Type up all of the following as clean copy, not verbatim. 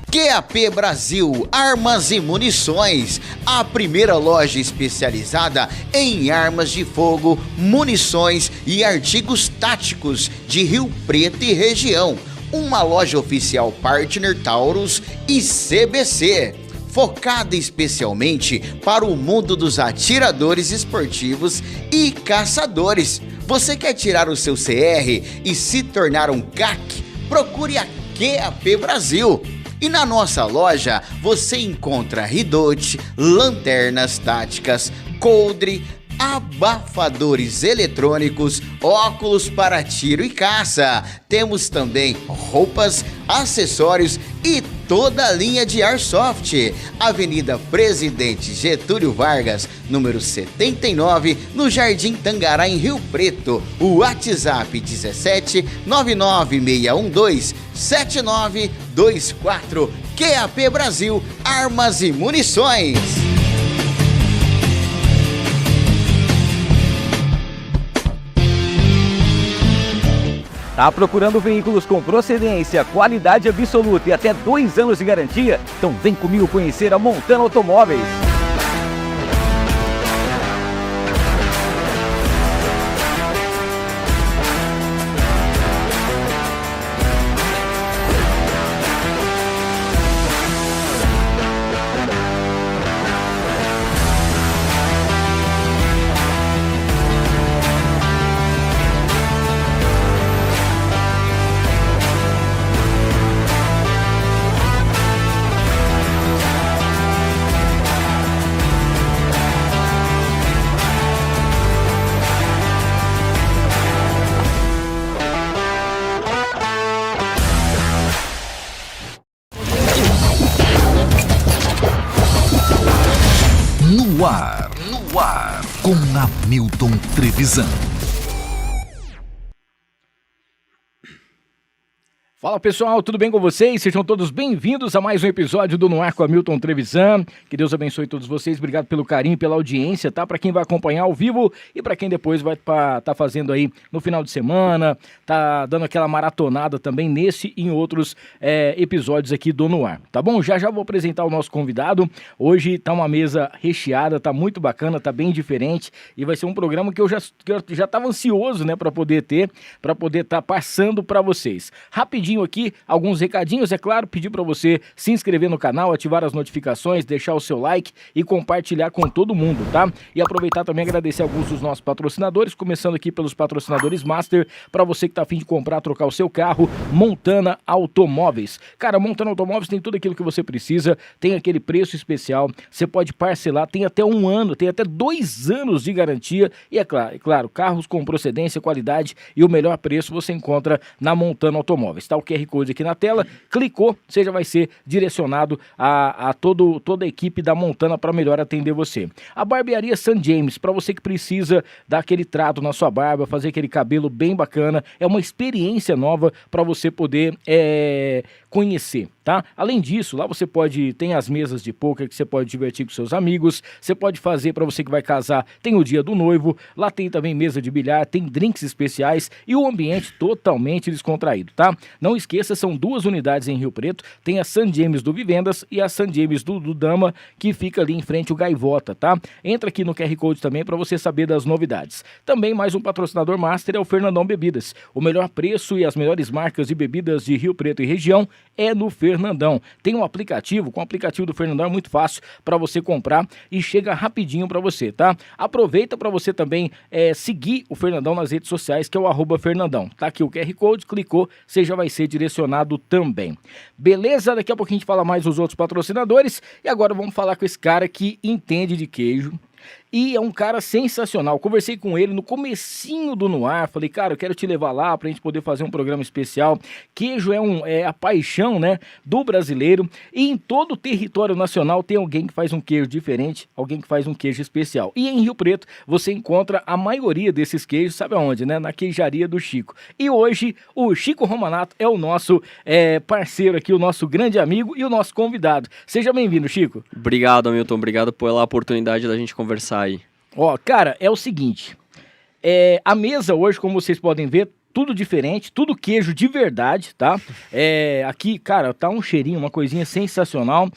QAP Brasil Armas e Munições, a primeira loja especializada em armas de fogo, munições e artigos táticos de Rio Preto e região. Uma loja oficial partner Taurus e CBC, focada especialmente para o mundo dos atiradores esportivos e caçadores. Você quer tirar o seu CR e se tornar um CAC? Procure a QAP Brasil. E na nossa loja você encontra ridote, lanternas táticas, coldre, abafadores eletrônicos, óculos para tiro e caça. Temos também roupas, acessórios e toda a linha de Airsoft. Avenida Presidente Getúlio Vargas, número 79, no Jardim Tangará, em Rio Preto. O WhatsApp 17 99612 7924. QAP Brasil Armas e Munições. Tá procurando veículos com procedência, qualidade absoluta e até 2 anos de garantia? Então vem comigo conhecer a Montana Automóveis. No ar, com Hamilton Trevisan. Fala pessoal, tudo bem com vocês? Sejam todos bem-vindos a mais um episódio do No Ar com Hamilton Trevisan. Que Deus abençoe todos vocês, obrigado pelo carinho, pela audiência, tá? Para quem vai acompanhar ao vivo e para quem depois vai tá fazendo aí no final de semana, tá dando aquela maratonada também nesse e em outros episódios aqui do No Ar, tá bom? Já vou apresentar o nosso convidado. Hoje tá uma mesa recheada, tá muito bacana, tá bem diferente e vai ser um programa que eu já tava ansioso, né, para poder tá passando para vocês. Rapidinho aqui, alguns recadinhos, é claro, pedir para você se inscrever no canal, ativar as notificações, deixar o seu like e compartilhar com todo mundo, tá? E aproveitar também e agradecer alguns dos nossos patrocinadores, começando aqui pelos patrocinadores Master, para você que tá a fim de comprar, trocar o seu carro, Montana Automóveis. Cara, Montana Automóveis tem tudo aquilo que você precisa, tem aquele preço especial, você pode parcelar, tem até 1 ano, tem até 2 anos de garantia e é claro, carros com procedência, qualidade e o melhor preço você encontra na Montana Automóveis, tá? O QR Code aqui na tela, clicou, você já vai ser direcionado a toda a equipe da Montana para melhor atender você. A barbearia St. James, para você que precisa dar aquele trato na sua barba, fazer aquele cabelo bem bacana, é uma experiência nova para você poder conhecer, tá? Além disso, lá você tem as mesas de poker que você pode divertir com seus amigos, você pode fazer para você que vai casar, tem o dia do noivo, lá tem também mesa de bilhar, tem drinks especiais e o ambiente totalmente descontraído, tá? Não esqueça, são 2 unidades em Rio Preto, tem a St. James do Vivendas e a St. James do Dama, que fica ali em frente ao Gaivota, tá? Entra aqui no QR Code também para você saber das novidades. Também mais um patrocinador master é o Fernandão Bebidas. O melhor preço e as melhores marcas de bebidas de Rio Preto e região é no Fernandão. Tem um aplicativo, com o aplicativo do Fernandão é muito fácil para você comprar e chega rapidinho para você, tá? Aproveita para você também seguir o Fernandão nas redes sociais, que é o @Fernandão. Tá aqui o QR Code, clicou, você já vai ser direcionado também. Beleza? Daqui a pouquinho a gente fala mais dos outros patrocinadores e agora vamos falar com esse cara que entende de queijo. E é um cara sensacional. Conversei com ele no comecinho do No Ar. Falei, cara, eu quero te levar lá pra gente poder fazer um programa especial. Queijo é a paixão, né, do brasileiro. E em todo o território nacional tem alguém que faz um queijo diferente, alguém que faz um queijo especial. E em Rio Preto você encontra a maioria desses queijos, sabe aonde, né? Na queijaria do Chico. E hoje o Chico Romanato é o nosso parceiro aqui, o nosso grande amigo e o nosso convidado. Seja bem-vindo, Chico. Obrigado, Hamilton. Obrigado pela oportunidade da gente conversar aí. Ó, cara, é o seguinte, a mesa hoje, como vocês podem ver, tudo diferente, tudo queijo de verdade, tá? Aqui, cara, tá um cheirinho, uma coisinha sensacional.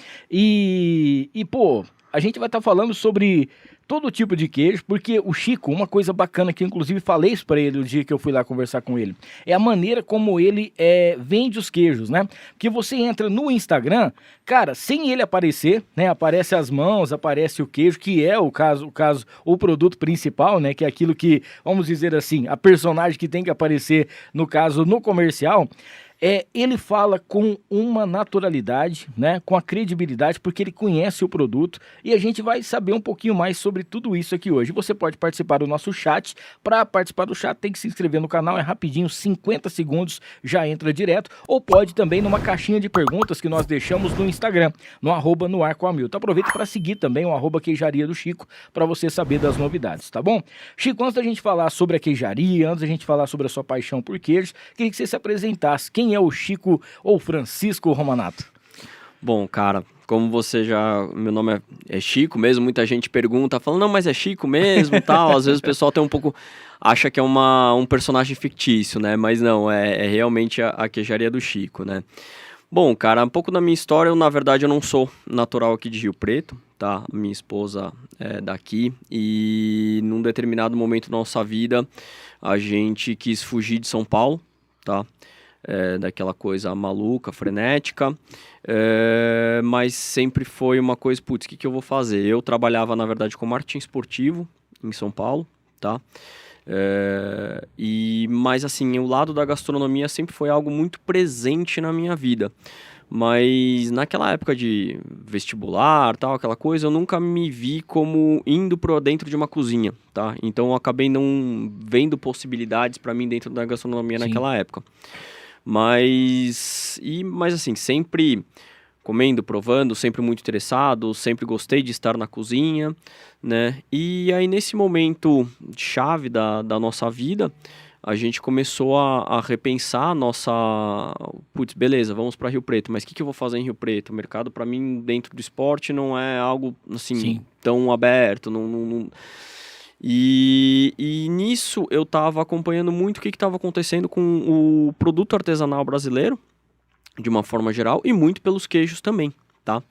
Pô, a gente vai estar falando sobre todo tipo de queijo, porque o Chico, uma coisa bacana que eu inclusive falei isso pra ele o dia que eu fui lá conversar com ele, é a maneira como ele vende os queijos, né? Porque você entra no Instagram, cara, sem ele aparecer, né? Aparece as mãos, aparece o queijo, que é o produto principal, né? Que é aquilo que, vamos dizer assim, a personagem que tem que aparecer, no caso, no comercial. Ele fala com uma naturalidade, né, com a credibilidade, porque ele conhece o produto, e a gente vai saber um pouquinho mais sobre tudo isso aqui hoje. Você pode participar do nosso chat. Para participar do chat tem que se inscrever no canal, é rapidinho, 50 segundos, já entra direto, ou pode também numa caixinha de perguntas que nós deixamos no Instagram, no @noarcoamilton. Aproveita para seguir também o @queijaria do Chico, para você saber das novidades, tá bom? Chico, antes da gente falar sobre a queijaria, antes da gente falar sobre a sua paixão por queijos, queria que você se apresentasse. Quem é o Chico ou Francisco Romanato? Bom, cara, como você já... Meu nome é Chico mesmo, muita gente pergunta, falando, não, mas é Chico mesmo e tal. Às vezes o pessoal tem um pouco... acha que é um personagem fictício, né? Mas não, é realmente a queijaria do Chico, né? Bom, cara, um pouco da minha história, na verdade eu não sou natural aqui de Rio Preto, tá? Minha esposa é daqui e num determinado momento da nossa vida a gente quis fugir de São Paulo, tá? Daquela coisa maluca, frenética, mas sempre foi uma coisa, putz, o que eu vou fazer? Eu trabalhava, na verdade, com marketing esportivo em São Paulo, tá? Mas assim, o lado da gastronomia sempre foi algo muito presente na minha vida. Mas naquela época de vestibular, tal, aquela coisa, eu nunca me vi como indo para dentro de uma cozinha, tá? Então eu acabei não vendo possibilidades para mim dentro da gastronomia. Sim. Naquela época. Mas assim, sempre comendo, provando, sempre muito interessado, sempre gostei de estar na cozinha, né? E aí nesse momento chave da nossa vida, a gente começou a repensar a nossa... Putz, beleza, vamos para Rio Preto, mas o que eu vou fazer em Rio Preto? O mercado, para mim, dentro do esporte, não é algo, assim, sim, tão aberto, não... E nisso eu estava acompanhando muito o que estava acontecendo com o produto artesanal brasileiro, de uma forma geral, e muito pelos queijos também, tá?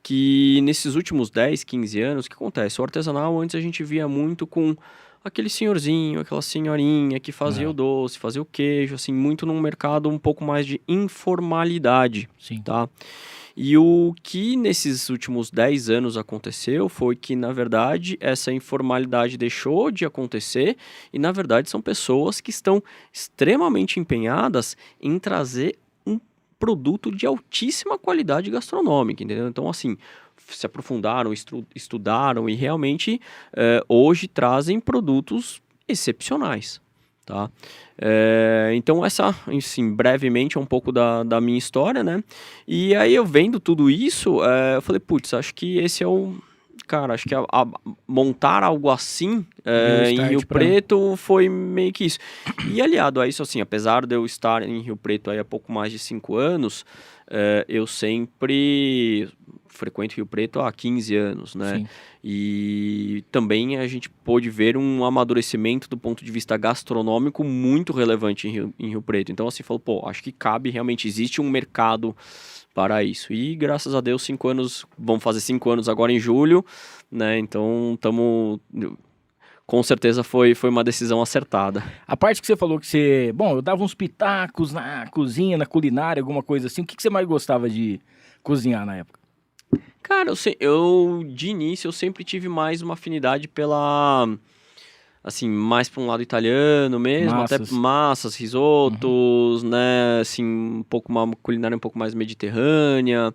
Que nesses últimos 10, 15 anos, o que acontece? O artesanal, antes a gente via muito com aquele senhorzinho, aquela senhorinha que fazia o doce, fazia o queijo, assim, muito num mercado um pouco mais de informalidade, sim, tá? E o que nesses últimos 10 anos aconteceu foi que, na verdade, essa informalidade deixou de acontecer e, na verdade, são pessoas que estão extremamente empenhadas em trazer um produto de altíssima qualidade gastronômica, entendeu? Então, assim, se aprofundaram, estudaram e realmente hoje trazem produtos excepcionais, tá? Então essa, assim, brevemente é um pouco da minha história, né? E aí eu vendo tudo isso, eu falei, putz, acho que esse é o... Cara, acho que montar algo assim em Rio Preto foi meio que isso. E aliado a isso, assim, apesar de eu estar em Rio Preto aí há pouco mais de 5 anos, eu sempre frequento Rio Preto há 15 anos, né? Sim. E também a gente pôde ver um amadurecimento do ponto de vista gastronômico muito relevante em Rio Preto. Então, assim, falou, pô, acho que cabe, realmente, existe um mercado para isso. E, graças a Deus, 5 anos, vamos fazer 5 anos agora em julho, né? Então, com certeza foi uma decisão acertada. A parte que você falou que você... Bom, eu dava uns pitacos na cozinha, na culinária, alguma coisa assim. O que você mais gostava de cozinhar na época? Cara, de início, eu sempre tive mais uma afinidade pela... Assim, mais para um lado italiano mesmo, até massas, risotos, né? Assim, uma culinária um pouco mais mediterrânea.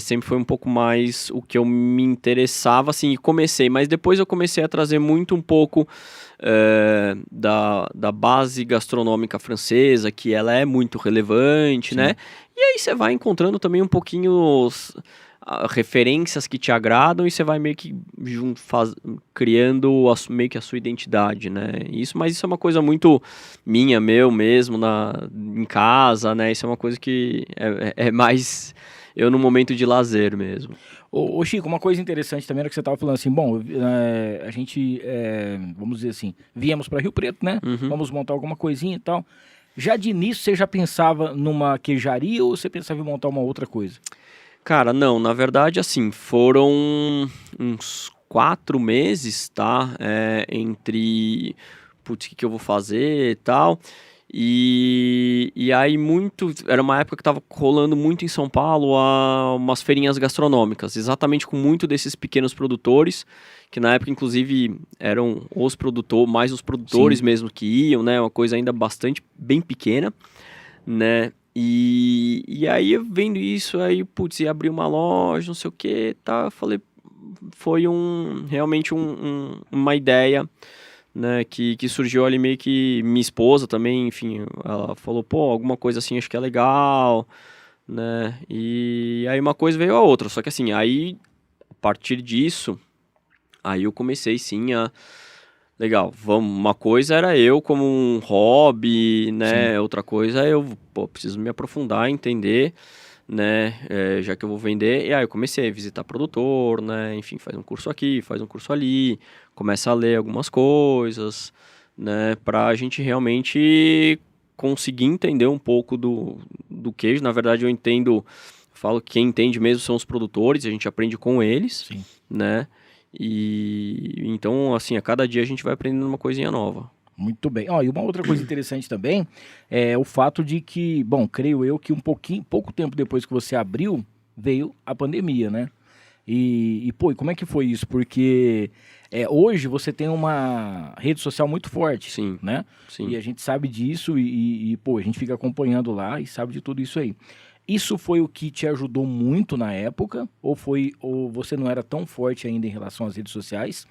Sempre foi um pouco mais o que eu me interessava, assim, e comecei. Mas depois eu comecei a trazer muito um pouco da base gastronômica francesa, que ela é muito relevante, sim, né? E aí você vai encontrando também um pouquinho referências que te agradam e você vai meio que criando meio que a sua identidade, né? Mas isso é uma coisa muito meu mesmo, em casa, né? Isso é uma coisa que é mais... eu no momento de lazer mesmo. Ô Chico, uma coisa interessante também era que você estava falando assim, bom, a gente, vamos dizer assim, viemos para Rio Preto, né? Vamos montar alguma coisinha e tal. Já de início você já pensava numa queijaria ou você pensava em montar uma outra coisa? Cara, não, na verdade, assim, foram uns 4 meses, tá? Entre, putz, o que eu vou fazer e tal. E aí era uma época que tava rolando muito em São Paulo umas feirinhas gastronômicas, exatamente com muito desses pequenos produtores, que na época, inclusive, eram os produtores Sim. mesmo que iam, né? Uma coisa ainda bem pequena, né? E aí, eu vendo isso, aí, putz, ia abrir uma loja, não sei o que, tá? Eu falei, foi realmente uma ideia, né, que surgiu ali meio que minha esposa também, enfim, ela falou, pô, alguma coisa assim acho que é legal, né, e aí uma coisa veio a outra, só que assim, aí, a partir disso, aí eu comecei sim legal, uma coisa era eu como um hobby, né, Sim. outra coisa eu, preciso me aprofundar, entender, né, já que eu vou vender, e aí eu comecei a visitar produtor, né, enfim, faz um curso aqui, faz um curso ali, começa a ler algumas coisas, né, pra gente realmente conseguir entender um pouco do queijo. Na verdade, falo que quem entende mesmo são os produtores, a gente aprende com eles, Sim. né, e então, assim, a cada dia a gente vai aprendendo uma coisinha nova. Muito bem. Ó, e uma outra coisa interessante também é o fato de que, bom, creio eu que pouco tempo depois que você abriu, veio a pandemia, né? Pô, e como é que foi isso? Porque hoje você tem uma rede social muito forte, Sim, né? sim. E a gente sabe disso pô, a gente fica acompanhando lá e sabe de tudo isso aí. Isso foi o que te ajudou muito na época? Ou você não era tão forte ainda em relação às redes sociais?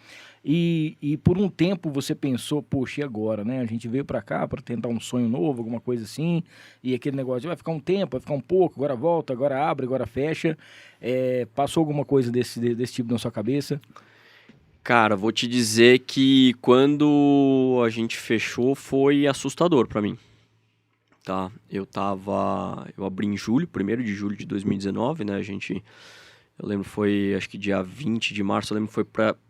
E por um tempo você pensou, poxa, e agora, né? A gente veio pra cá pra tentar um sonho novo, alguma coisa assim, e aquele negócio de vai ficar um tempo, vai ficar um pouco, agora volta, agora abre, agora fecha. Passou alguma coisa desse tipo na sua cabeça? Cara, vou te dizer que quando a gente fechou foi assustador pra mim, tá? Eu abri em julho, 1º de julho de 2019, né? Eu lembro foi, acho que dia 20 de março, eu lembro que foi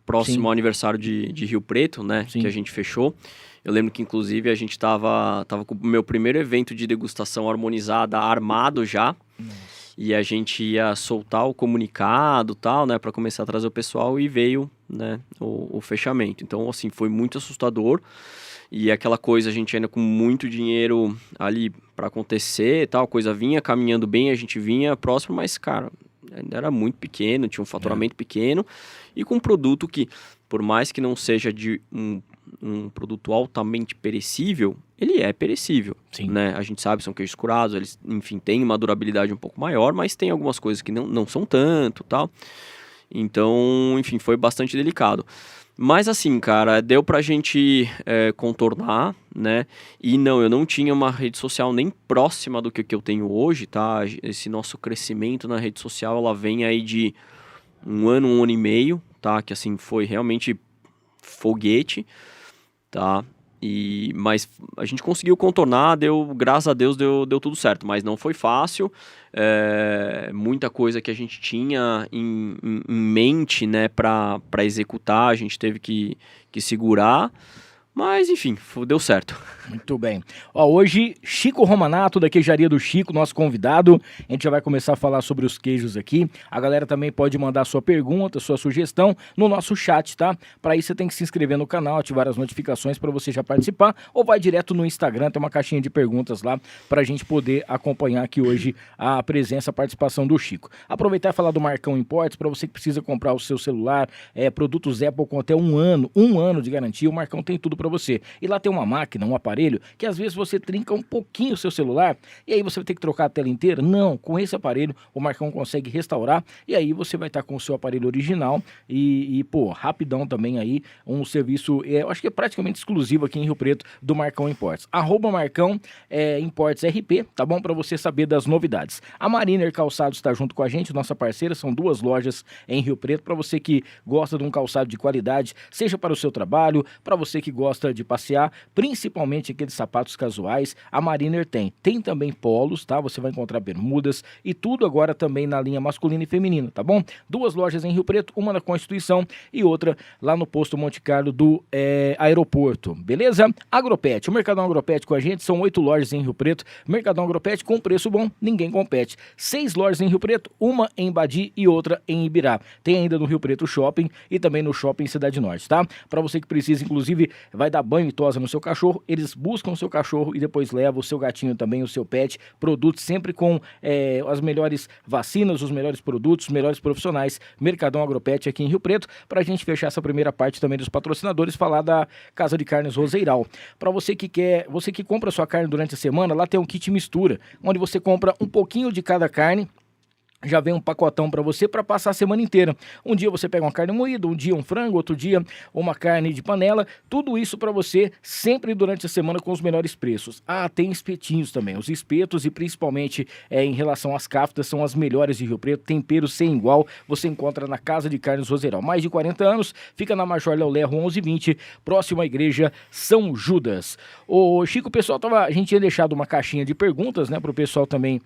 próximo Sim. ao aniversário de Rio Preto, né? Sim. Que a gente fechou. Eu lembro que, inclusive, a gente tava com o meu primeiro evento de degustação harmonizada armado já. Nossa. E a gente ia soltar o comunicado e tal, né? Pra começar a trazer o pessoal e veio, né? O fechamento. Então, assim, foi muito assustador. E aquela coisa, a gente ainda com muito dinheiro ali pra acontecer e tal. A coisa vinha caminhando bem, a gente vinha próximo, mas, cara, ainda era muito pequeno, tinha um faturamento pequeno. E com um produto que, por mais que não seja de um produto altamente perecível, ele é perecível, Sim. né? A gente sabe, são queijos curados, eles, enfim, têm uma durabilidade um pouco maior, mas tem algumas coisas que não são tanto, tal. Então, enfim, foi bastante delicado. Mas assim, cara, deu pra gente contornar, né? E não, eu não tinha uma rede social nem próxima do que eu tenho hoje, tá? Esse nosso crescimento na rede social, ela vem aí de 1 ano e meio, tá? Que assim, foi realmente foguete, tá? Mas a gente conseguiu contornar, graças a Deus deu tudo certo, mas não foi fácil, muita coisa que a gente tinha em mente, né, para executar, a gente teve que segurar, mas enfim, deu certo. Muito bem. Ó, hoje, Chico Romanato, da Queijaria do Chico, nosso convidado. A gente já vai começar a falar sobre os queijos aqui. A galera também pode mandar sua pergunta, sua sugestão no nosso chat, tá? Para isso você tem que se inscrever no canal, ativar as notificações para você já participar, ou vai direto no Instagram, tem uma caixinha de perguntas lá para a gente poder acompanhar aqui hoje a presença, a participação do Chico. Aproveitar e falar do Marcão Imports, para você que precisa comprar o seu celular, produtos Apple com até um ano de garantia, o Marcão tem tudo para você. E lá tem uma máquina, um aparelho, que às vezes você trinca um pouquinho o seu celular, e aí você vai ter que trocar a tela inteira. Não, com esse aparelho o Marcão consegue restaurar, e aí você vai estar com o seu aparelho original, pô, rapidão também aí, um serviço, eu acho que é praticamente exclusivo aqui em Rio Preto, do Marcão Imports. @Marcão Imports RP, tá bom? Para você saber das novidades. A Mariner Calçados está junto com a gente, nossa parceira, são 2 lojas em Rio Preto, para você que gosta de um calçado de qualidade, seja para o seu trabalho, para você que gosta gosta de passear, principalmente aqueles sapatos casuais, a Mariner tem. Tem também polos, tá? Você vai encontrar bermudas e tudo agora também na linha masculina e feminina, tá bom? 2 lojas em Rio Preto, uma na Constituição e outra lá no posto Monte Carlo do aeroporto, beleza? Agropet, o Mercadão Agropet com a gente, são 8 lojas em Rio Preto, Mercadão Agropet com preço bom, ninguém compete. 6 lojas em Rio Preto, uma em Badi e outra em Ibirá. Tem ainda no Rio Preto Shopping e também no Shopping Cidade Norte, tá? Para você que precisa, inclusive, vai dar banho e tosa no seu cachorro, eles buscam o seu cachorro e depois levam o seu gatinho também, o seu pet, produtos sempre com as melhores vacinas, os melhores produtos, os melhores profissionais, Mercadão Agropet aqui em Rio Preto, pra gente fechar essa primeira parte também dos patrocinadores, falar da Casa de Carnes Roseiral. Para você que compra sua carne durante a semana, lá tem um kit mistura, onde você compra um pouquinho de cada carne, já vem um pacotão para você para passar a semana inteira. Um dia você pega uma carne moída, um dia um frango, outro dia uma carne de panela, tudo isso para você sempre durante a semana com os melhores preços. Ah, tem espetinhos também, os espetos e principalmente em relação às caftas são as melhores de Rio Preto, tempero sem igual, você encontra na Casa de Carnes Roseiral. Mais de 40 anos, fica na Major Léo Lerro 1120, próximo à igreja São Judas. Ô Chico, o pessoal a gente tinha deixado uma caixinha de perguntas, né, para o pessoal também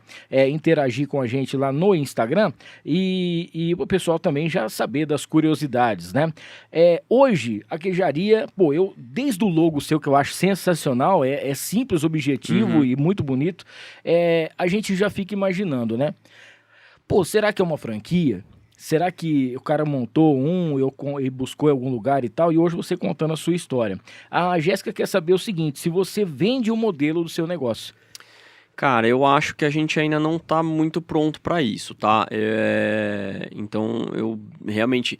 interagir com a gente lá no Instagram e o pessoal também já saber das curiosidades, né? Hoje, a queijaria, eu desde o logo seu, que eu acho sensacional, é simples, objetivo e muito bonito, a gente já fica imaginando, né? Será que é uma franquia? Será que o cara montou e buscou em algum lugar e tal? E hoje você contando a sua história. A Jéssica quer saber o seguinte, se você vende o modelo do seu negócio. Cara, eu acho que a gente ainda não tá muito pronto para isso, tá? Então, eu realmente...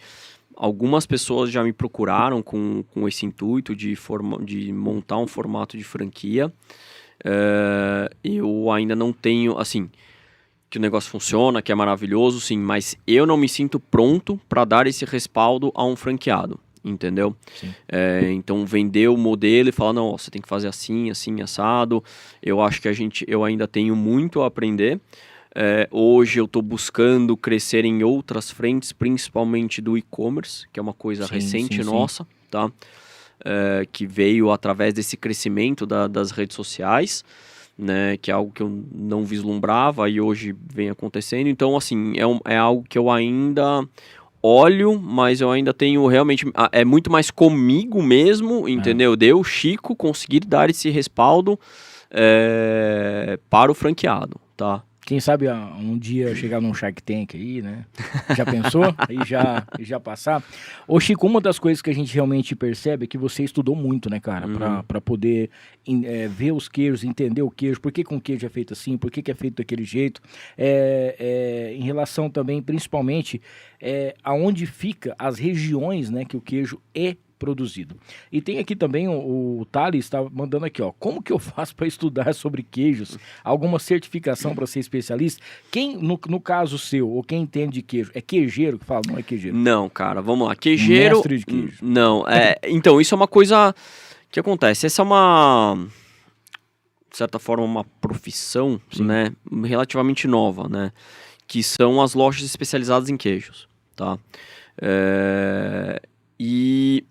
Algumas pessoas já me procuraram com esse intuito de montar um formato de franquia. Eu ainda não tenho, assim... Que o negócio funciona, que é maravilhoso, sim. Mas eu não me sinto pronto para dar esse respaldo a um franqueado. Entendeu? Então vender o modelo e falar, não, você tem que fazer assim, assim, assado. Eu acho que eu ainda tenho muito a aprender. Hoje eu estou buscando crescer em outras frentes, principalmente do e-commerce, que é uma coisa recente nossa, tá? Que veio através desse crescimento das redes sociais, né? Que é algo que eu não vislumbrava e hoje vem acontecendo. Então, assim, é algo que eu ainda... olho, mas eu ainda tenho realmente... É muito mais comigo mesmo, entendeu? Eu, Chico, conseguir dar esse respaldo para o franqueado, tá? Quem sabe um dia chegar num Shark Tank aí, né? Já pensou? Aí já passar. Ô Chico, uma das coisas que a gente realmente percebe é que você estudou muito, né, cara? Pra poder ver os queijos, entender o queijo, por que um queijo é feito assim, por que é feito daquele jeito. Em relação também, principalmente, aonde fica as regiões, né, que o queijo é produzido. E tem aqui também o Thales está mandando aqui, ó, como que eu faço para estudar sobre queijos? Alguma certificação para ser especialista? Quem, no caso seu, ou quem entende de queijo, é queijeiro que fala? Não é queijeiro? Não, cara, vamos lá. Queijeiro... Mestre de queijo. Não, então, isso é uma coisa que acontece. Essa é uma... de certa forma, uma profissão, né, relativamente nova, né, que são as lojas especializadas em queijos, tá? E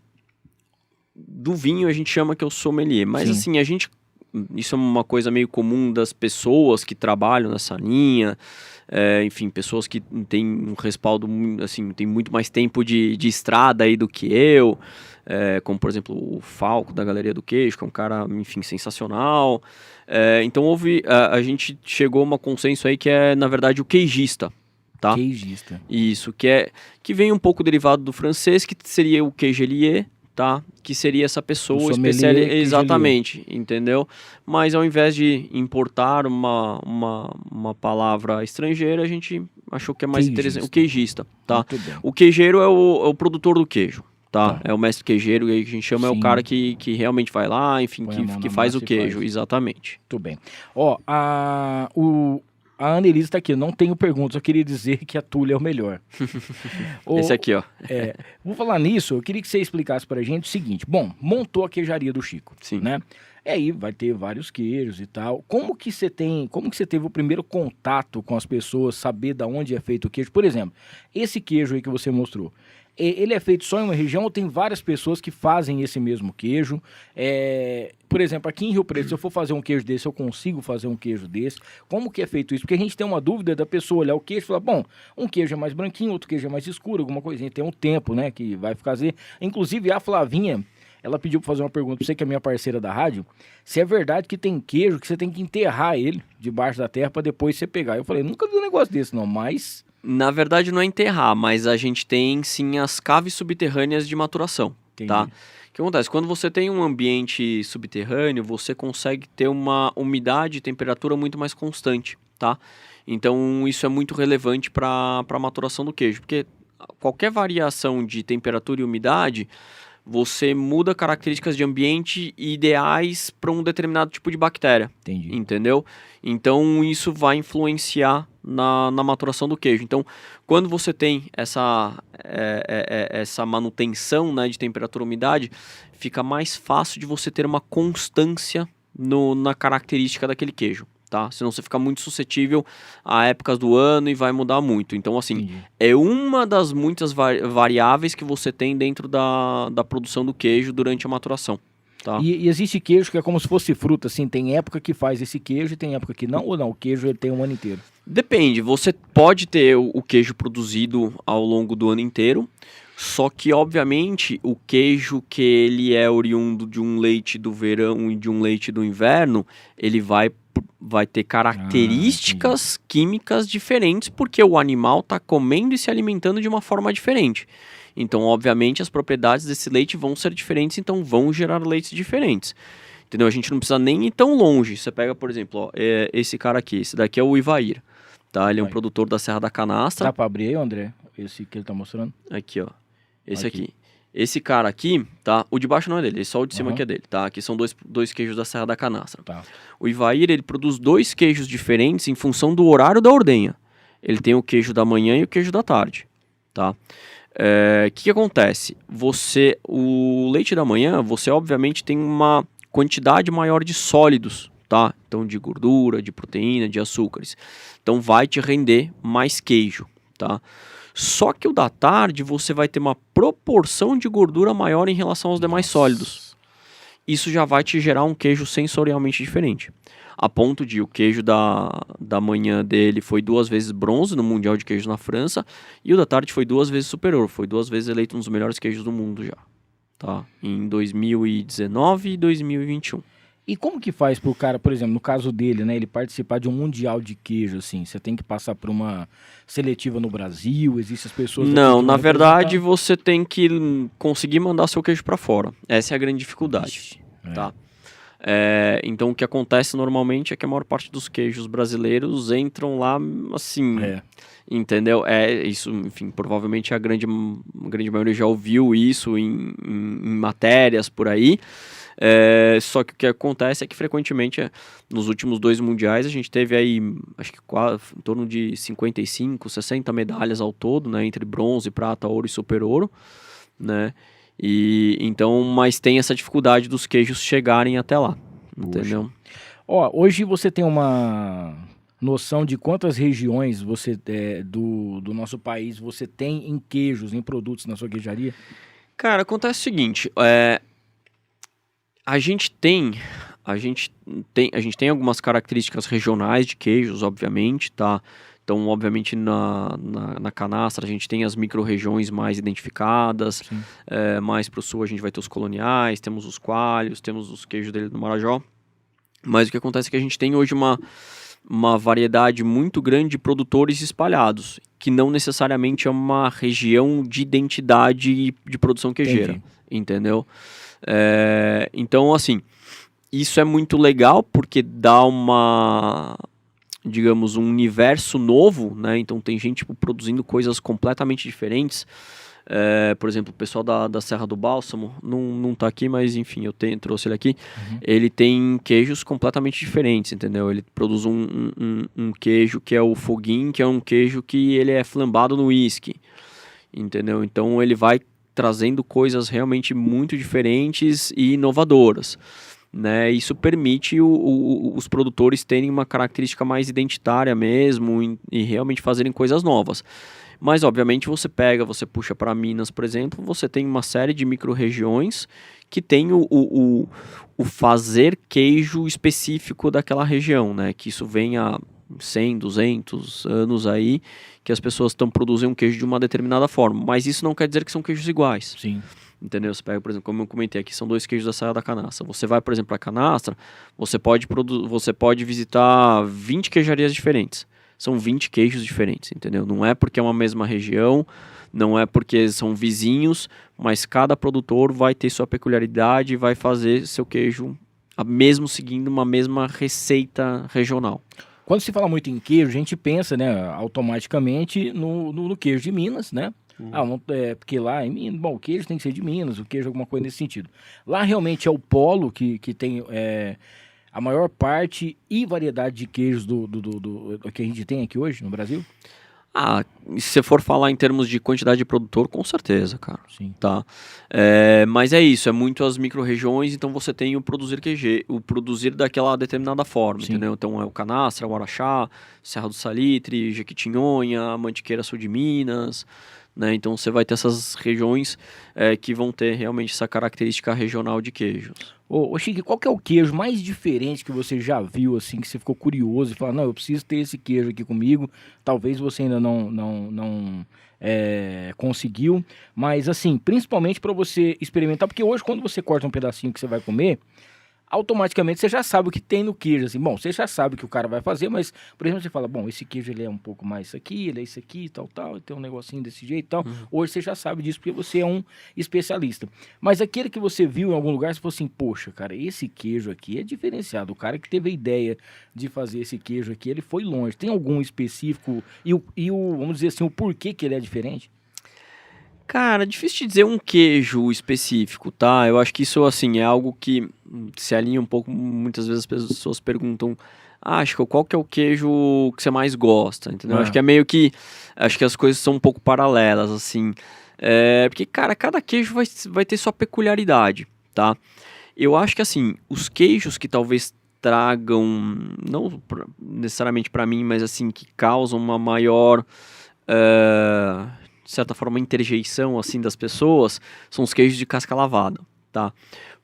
do vinho a gente chama que é o sommelier, mas assim, isso é uma coisa meio comum das pessoas que trabalham nessa linha, enfim, pessoas que têm um respaldo, assim, tem muito mais tempo de estrada aí do que eu, como por exemplo o Falco da Galeria do Queijo, que é um cara, enfim, sensacional. Então a gente chegou a um consenso aí que é, na verdade, o queijista. Tá? Queijista. Isso, que vem um pouco derivado do francês, que seria o queijelier, tá? Que seria essa pessoa especialista. Exatamente, entendeu? Mas ao invés de importar uma palavra estrangeira, a gente achou que é mais interessante. O queijista, tá? O queijeiro é o produtor do queijo, tá? É o mestre queijeiro, e a gente chama, é o cara que realmente vai lá, enfim, que faz o queijo, exatamente. Muito bem. Ó, a Annelise está aqui, não tenho perguntas, eu queria dizer que a Tulha é o melhor. Esse aqui, ó. Vou falar nisso, eu queria que você explicasse pra gente o seguinte, bom, montou a queijaria do Chico, né? E aí vai ter vários queijos e tal. Como que você teve o primeiro contato com as pessoas, saber de onde é feito o queijo? Por exemplo, esse queijo aí que você mostrou, ele é feito só em uma região ou tem várias pessoas que fazem esse mesmo queijo? Por exemplo, aqui em Rio Preto, se eu for fazer um queijo desse, eu consigo fazer um queijo desse? Como que é feito isso? Porque a gente tem uma dúvida da pessoa olhar o queijo e falar, bom, um queijo é mais branquinho, outro queijo é mais escuro, alguma coisinha. Tem um tempo, né, que vai fazer. Inclusive, a Flavinha, ela pediu pra fazer uma pergunta pra você, que é minha parceira da rádio, se é verdade que tem queijo que você tem que enterrar ele debaixo da terra pra depois você pegar. Eu falei, nunca vi um negócio desse não, mas... Na verdade não é enterrar, mas a gente tem sim as caves subterrâneas de maturação, Entendi. tá? O que acontece? Quando você tem um ambiente subterrâneo, você consegue ter uma umidade e temperatura muito mais constante, tá? Então isso é muito relevante para a maturação do queijo, porque qualquer variação de temperatura e umidade, você muda características de ambiente ideais para um determinado tipo de bactéria. Entendi. Entendeu? Então isso vai influenciar na maturação do queijo. Então, quando você tem essa manutenção, né, de temperatura e umidade, fica mais fácil de você ter uma constância na característica daquele queijo. Tá? Senão você fica muito suscetível a épocas do ano e vai mudar muito. Então, assim, Entendi. é uma das muitas variáveis que você tem dentro da produção do queijo durante a maturação. Tá? E existe queijo que é como se fosse fruta, assim, tem época que faz esse queijo e tem época que não, ou não? O queijo ele tem um ano inteiro. Depende, você pode ter o queijo produzido ao longo do ano inteiro, só que, obviamente, o queijo que ele é oriundo de um leite do verão e de um leite do inverno, ele vai ter características químicas diferentes, porque o animal está comendo e se alimentando de uma forma diferente. Então, obviamente, as propriedades desse leite vão ser diferentes, então vão gerar leites diferentes. Entendeu? A gente não precisa nem ir tão longe. Você pega, por exemplo, ó, esse cara aqui, esse daqui é o Ivair, tá? Ele é um produtor da Serra da Canastra. Dá pra abrir aí, André? Esse que ele tá mostrando? Aqui, ó. Esse Aqui. aqui. Esse cara aqui, tá? O de baixo não é dele, só o de cima Aham. que é dele, tá? Aqui são dois queijos da Serra da Canastra. Tá. O Ivair, ele produz 2 queijos diferentes em função do horário da ordenha. Ele tem o queijo da manhã e o queijo da tarde, tá? O que acontece? O leite da manhã, você obviamente tem uma quantidade maior de sólidos, tá? Então de gordura, de proteína, de açúcares. Então vai te render mais queijo, tá? Só que o da tarde você vai ter uma proporção de gordura maior em relação aos demais sólidos. Isso já vai te gerar um queijo sensorialmente diferente. A ponto de o queijo da manhã dele foi 2 vezes bronze no Mundial de Queijo na França, e o da tarde foi 2 vezes superior, foi 2 vezes eleito um dos melhores queijos do mundo já, tá? Em 2019 e 2021. E como que faz pro cara, por exemplo, no caso dele, né, ele participar de um mundial de queijo, assim? Você tem que passar por uma seletiva no Brasil? Existem as pessoas... Não, aqui que na vão verdade representar? você tem que conseguir mandar seu queijo para fora. Essa é a grande dificuldade, Ixi, tá? Então o que acontece normalmente é que a maior parte dos queijos brasileiros entram lá assim, entendeu? Isso, enfim, provavelmente a grande maioria já ouviu isso em matérias por aí. Só que o que acontece é que frequentemente nos últimos 2 mundiais a gente teve aí, acho que em torno de 55, 60 medalhas ao todo, né, entre bronze, prata, ouro e super ouro, né? Então, mas tem essa dificuldade dos queijos chegarem até lá, entendeu? Ó, hoje você tem uma noção de quantas regiões você do nosso país você tem em queijos, em produtos na sua queijaria? Cara, acontece o seguinte, a gente tem algumas características regionais de queijos, obviamente, tá? Então, obviamente, na canastra a gente tem as micro-regiões mais identificadas, mais para o sul a gente vai ter os coloniais, temos os coalhos, temos os queijos dele do Marajó, mas o que acontece é que a gente tem hoje uma variedade muito grande de produtores espalhados, que não necessariamente é uma região de identidade de produção queijeira, entendeu? Então, assim, isso é muito legal porque dá digamos, um universo novo, né? Então tem gente produzindo coisas completamente diferentes. Por exemplo, o pessoal da Serra do Bálsamo, não tá aqui, mas enfim, trouxe ele aqui. Ele tem queijos completamente diferentes, entendeu? Ele produz um queijo que é o Foguinho, que é um queijo que ele é flambado no uísque, entendeu? Então ele vai trazendo coisas realmente muito diferentes e inovadoras, né? Isso permite os produtores terem uma característica mais identitária mesmo e realmente fazerem coisas novas. Mas, obviamente, você puxa para Minas, por exemplo, você tem uma série de micro-regiões que tem o fazer queijo específico daquela região, né? Que isso vem há 100, 200 anos aí, que as pessoas produzem um queijo de uma determinada forma. Mas isso não quer dizer que são queijos iguais. Sim. Entendeu? Você pega, por exemplo, como eu comentei aqui, são 2 queijos da Serra da Canastra. Você vai, por exemplo, para a Canastra, você pode visitar 20 queijarias diferentes. São 20 queijos diferentes, entendeu? Não é porque é uma mesma região, não é porque são vizinhos, mas cada produtor vai ter sua peculiaridade e vai fazer seu queijo mesmo seguindo uma mesma receita regional. Quando se fala muito em queijo, a gente pensa, né, automaticamente no queijo de Minas, né? Porque lá em Minas, bom, o queijo tem que ser de Minas, o queijo é alguma coisa nesse sentido. Lá realmente é o polo que tem a maior parte e variedade de queijos do que a gente tem aqui hoje no Brasil? Se você for falar em termos de quantidade de produtor, com certeza, cara. Sim. Tá? Mas é isso, é muito as micro-regiões, então você tem o produzir queijo, o produzir daquela determinada forma, Sim. entendeu? Então é o Canastra, o Araxá, Serra do Salitre, Jequitinhonha, Mantiqueira Sul de Minas, né? Então você vai ter essas regiões que vão ter realmente essa característica regional de queijos. Ô Chique, qual que é o queijo mais diferente que você já viu, assim, que você ficou curioso e falou, não, eu preciso ter esse queijo aqui comigo, talvez você ainda não conseguiu, mas assim, principalmente para você experimentar, porque hoje quando você corta um pedacinho que você vai comer, automaticamente você já sabe o que tem no queijo, assim, bom, você já sabe o que o cara vai fazer, mas, por exemplo, você fala, bom, esse queijo ele é um pouco mais isso aqui, ele é isso aqui, tal, tem um negocinho desse jeito e tal, hoje você já sabe disso porque você é um especialista, mas aquele que você viu em algum lugar, você falou assim, poxa, cara, esse queijo aqui é diferenciado, o cara que teve a ideia de fazer esse queijo aqui, ele foi longe, tem algum específico vamos dizer assim, o porquê que ele é diferente? Cara, difícil de dizer um queijo específico, tá? Eu acho que isso, assim, é algo que se alinha um pouco, muitas vezes as pessoas perguntam, Chico, qual que é o queijo que você mais gosta, entendeu? Acho que é meio que, acho que as coisas são um pouco paralelas, assim, porque, cara, cada queijo vai ter sua peculiaridade, tá? Eu acho que, assim, os queijos que talvez tragam, não necessariamente para mim, mas, assim, que causam uma maior... de certa forma, interjeição, assim, das pessoas, são os queijos de casca lavada, tá?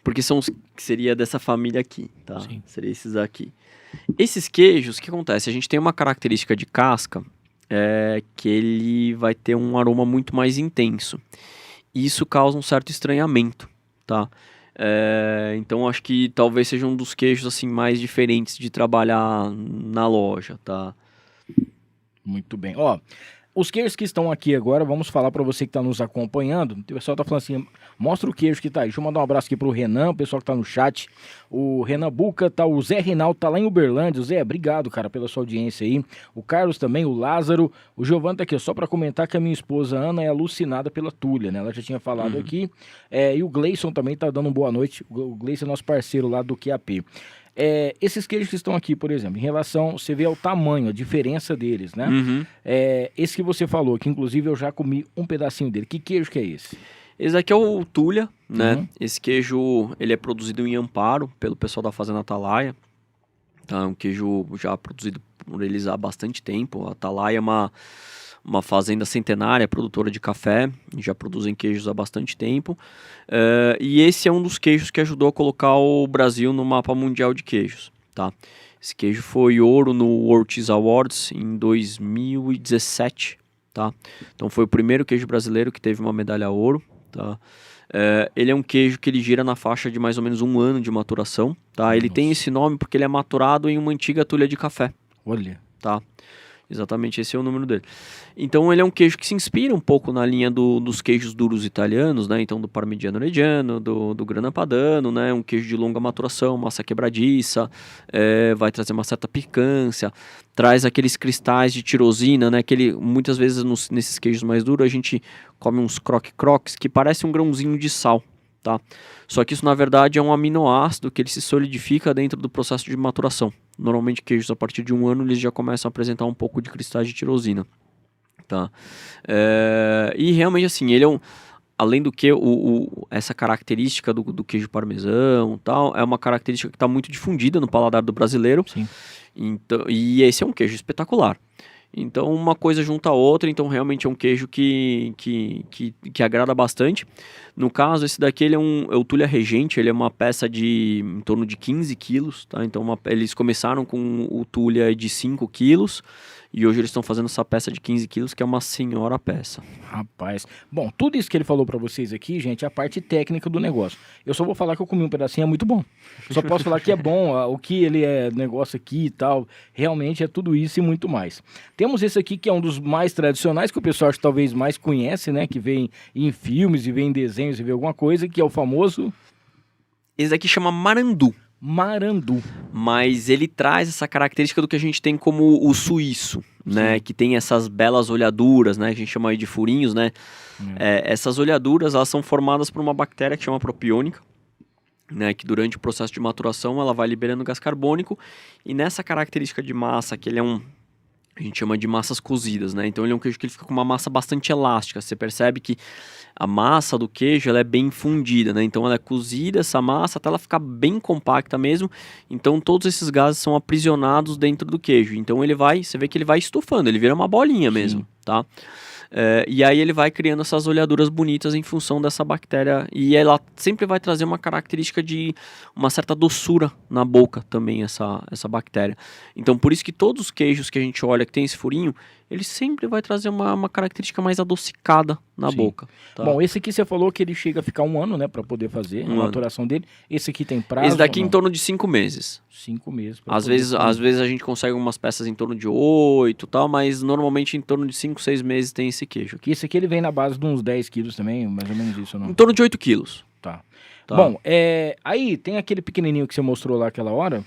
Porque são os que seria dessa família aqui, tá? Sim. Seria esses aqui. Esses queijos, o que acontece? A gente tem uma característica de casca, que ele vai ter um aroma muito mais intenso. E isso causa um certo estranhamento, tá? Então, acho que talvez seja um dos queijos, assim, mais diferentes de trabalhar na loja, tá? Muito bem. Os queijos que estão aqui agora, vamos falar para você que está nos acompanhando. O pessoal está falando assim, mostra o queijo que está aí. Deixa eu mandar um abraço aqui para o Renan, o pessoal que está no chat. O Renan Buca, o Zé Reinaldo está lá em Uberlândia. O Zé, obrigado, cara, pela sua audiência aí. O Carlos também, o Lázaro. O Giovanni está aqui, só para comentar que a minha esposa Ana é alucinada pela Túlia, né? Ela já tinha falado aqui. E o Gleison também está dando uma boa noite. O Gleison é nosso parceiro lá do QAP. Esses queijos que estão aqui, por exemplo, em relação, você vê o tamanho, a diferença deles, né? Esse que você falou, que inclusive eu já comi um pedacinho dele. Que queijo que é esse? Esse aqui é o Túlia, né? Esse queijo, ele é produzido em Amparo, pelo pessoal da Fazenda Atalaia. Tá? É um queijo já produzido por eles há bastante tempo. A Atalaia é uma fazenda centenária, produtora de café, já produzem queijos há bastante tempo, e esse é um dos queijos que ajudou a colocar o Brasil no mapa mundial de queijos, tá? Esse queijo foi ouro no World Cheese Awards em 2017, tá? Então foi o primeiro queijo brasileiro que teve uma medalha ouro, tá? Ele é um queijo que ele gira na faixa de mais ou menos 1 ano de maturação, tá? Ele tem esse nome porque ele é maturado em uma antiga tulha de café. Olha. Tá? Exatamente, esse é o número dele. Então ele é um queijo que se inspira um pouco na linha dos queijos duros italianos, né? Então do Parmigiano Reggiano, do Grana Padano, né? Um queijo de longa maturação, massa quebradiça, vai trazer uma certa picância, traz aqueles cristais de tirosina, né? Muitas vezes nesses queijos mais duros a gente come uns croque-croques que parece um grãozinho de sal, tá? Só que isso na verdade é um aminoácido que ele se solidifica dentro do processo de maturação. Normalmente queijos a partir de 1 ano eles já começam a apresentar um pouco de cristais de tirosina, tá? E realmente assim, ele é além do que essa característica do queijo parmesão tal, é uma característica que está muito difundida no paladar do brasileiro. Sim. Então, e esse é um queijo espetacular. Então uma coisa junta a outra, então realmente é um queijo que agrada bastante. No caso, esse daqui ele é o Tullia Regente, ele é uma peça de em torno de 15 quilos, tá? Então eles começaram com o Tullia de 5 quilos e hoje eles estão fazendo essa peça de 15 quilos, que é uma senhora peça. Rapaz. Bom, tudo isso que ele falou pra vocês aqui, gente, é a parte técnica do negócio. Eu só vou falar que eu comi um pedacinho, é muito bom. Só posso falar que é bom, o que ele é negócio aqui e tal. Realmente é tudo isso e muito mais. Temos esse aqui que é um dos mais tradicionais, que o pessoal acho que talvez mais conhece, né? Que vem em filmes e vem em desenhos e vê alguma coisa, que é o famoso... Esse daqui chama Marandu. Marandu. Mas ele traz essa característica do que a gente tem como o suíço, né? Que tem essas belas olhaduras, né? Que a gente chama aí de furinhos, né? Essas olhaduras, elas são formadas por uma bactéria que chama propionica, né? Que durante o processo de maturação, ela vai liberando gás carbônico. E nessa característica de massa, que ele é a gente chama de massas cozidas, né? Então ele é um queijo que ele fica com uma massa bastante elástica. Você percebe que a massa do queijo ela é bem fundida, né? Então ela é cozida, essa massa, até ela ficar bem compacta mesmo. Então todos esses gases são aprisionados dentro do queijo. Então você vê que ele vai estufando, ele vira uma bolinha mesmo, tá? E aí ele vai criando essas olhaduras bonitas em função dessa bactéria. E ela sempre vai trazer uma característica de uma certa doçura na boca também, essa bactéria. Então por isso que todos os queijos que a gente olha que tem esse furinho, ele sempre vai trazer uma característica mais adocicada na boca. Tá? Bom, esse aqui você falou que ele chega a ficar 1 ano, né? Pra poder fazer a maturação dele. Esse aqui tem prazo? Esse daqui em torno de 5 meses. 5 meses. Às vezes a gente consegue umas peças em torno de 8 e tal, mas normalmente em torno de 5, 6 meses tem esse queijo aqui. Esse aqui ele vem na base de uns 10 quilos também, mais ou menos isso, não? Em torno de 8 quilos. Tá. Bom, aí tem aquele pequenininho que você mostrou lá aquela hora,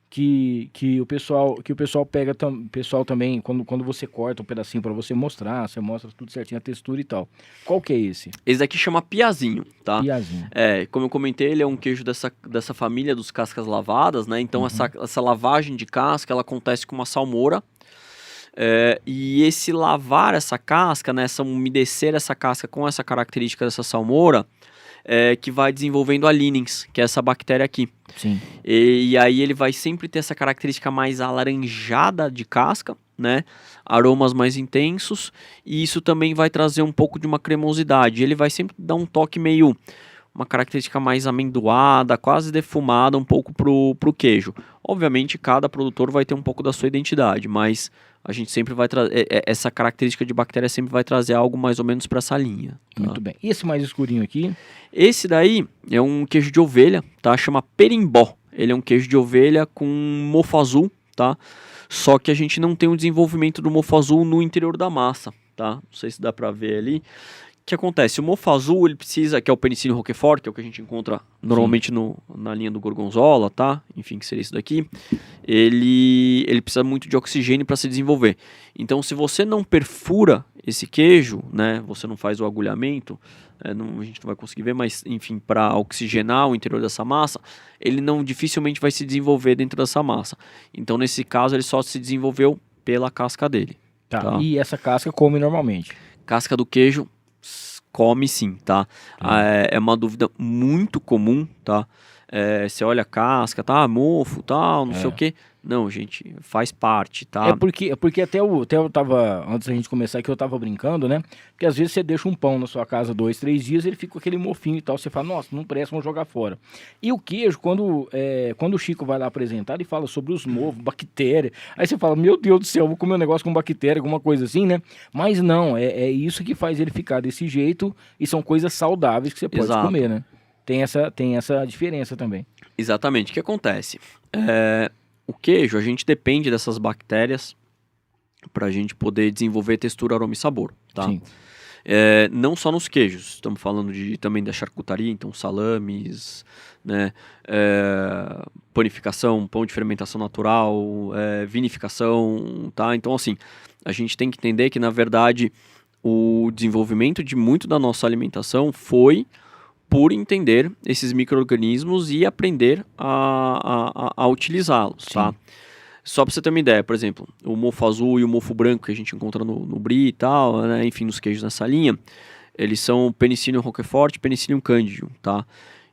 que o pessoal pega, pessoal também, quando você corta um pedacinho pra você mostrar, você mostra tudo certinho, a textura e tal. Qual que é esse? Esse daqui chama piazinho, tá? Piazinho. Como eu comentei, ele é um queijo dessa família dos cascas lavadas, né? Então essa lavagem de casca, ela acontece com uma salmoura. E esse lavar essa casca, né, umedecer essa casca com essa característica dessa salmoura, que vai desenvolvendo a linens, que é essa bactéria aqui. Sim. E aí ele vai sempre ter essa característica mais alaranjada de casca, né? Aromas mais intensos, e isso também vai trazer um pouco de uma cremosidade. Ele vai sempre dar um toque meio... uma característica mais amendoada, quase defumada um pouco pro queijo. Obviamente, cada produtor vai ter um pouco da sua identidade, mas a gente sempre vai trazer... essa característica de bactéria sempre vai trazer algo mais ou menos para essa linha. Tá? Muito bem. E esse mais escurinho aqui? Esse daí é um queijo de ovelha, tá? Chama perimbó. Ele é um queijo de ovelha com mofo azul, tá? Só que a gente não tem o desenvolvimento do mofo azul no interior da massa, tá? Não sei se dá para ver ali. O que acontece? O mofo azul, ele precisa, que é o Penicillium roquefort, que é o que a gente encontra normalmente na linha do gorgonzola, tá? Enfim, que seria isso daqui. Ele precisa muito de oxigênio para se desenvolver. Então, se você não perfura esse queijo, né? Você não faz o agulhamento, a gente não vai conseguir ver, mas enfim, para oxigenar o interior dessa massa, ele dificilmente vai se desenvolver dentro dessa massa. Então, nesse caso, ele só se desenvolveu pela casca dele. Tá. E essa casca come normalmente? Casca do queijo come sim, tá? É uma dúvida muito comum, tá? Você olha a casca, tá? Mofo, tal, não sei o quê. Não, gente, faz parte, tá? Porque até eu tava, antes da gente começar aqui, eu tava brincando, né? Porque às vezes você deixa um pão na sua casa 2, 3 dias, ele fica com aquele mofinho e tal, você fala, nossa, não presta, vamos jogar fora. E o queijo, quando o Chico vai lá apresentar, ele fala sobre os mofos, bactéria, aí você fala, meu Deus do céu, vou comer um negócio com bactéria, alguma coisa assim, né? Mas não, é isso que faz ele ficar desse jeito, e são coisas saudáveis que você pode comer, né? Tem essa diferença também. Exatamente, o que acontece? O queijo, a gente depende dessas bactérias para a gente poder desenvolver textura, aroma e sabor, tá? Sim. Não só nos queijos, estamos falando também da charcutaria, então salames, né? Panificação, pão de fermentação natural, vinificação, tá? Então, assim, a gente tem que entender que, na verdade, o desenvolvimento de muito da nossa alimentação foi por entender esses micro-organismos e aprender a utilizá-los, tá? Só para você ter uma ideia, por exemplo, o mofo azul e o mofo branco que a gente encontra no brie e tal, né? Enfim, nos queijos nessa linha, eles são Penicillium roquefort e Penicillium candidium, tá?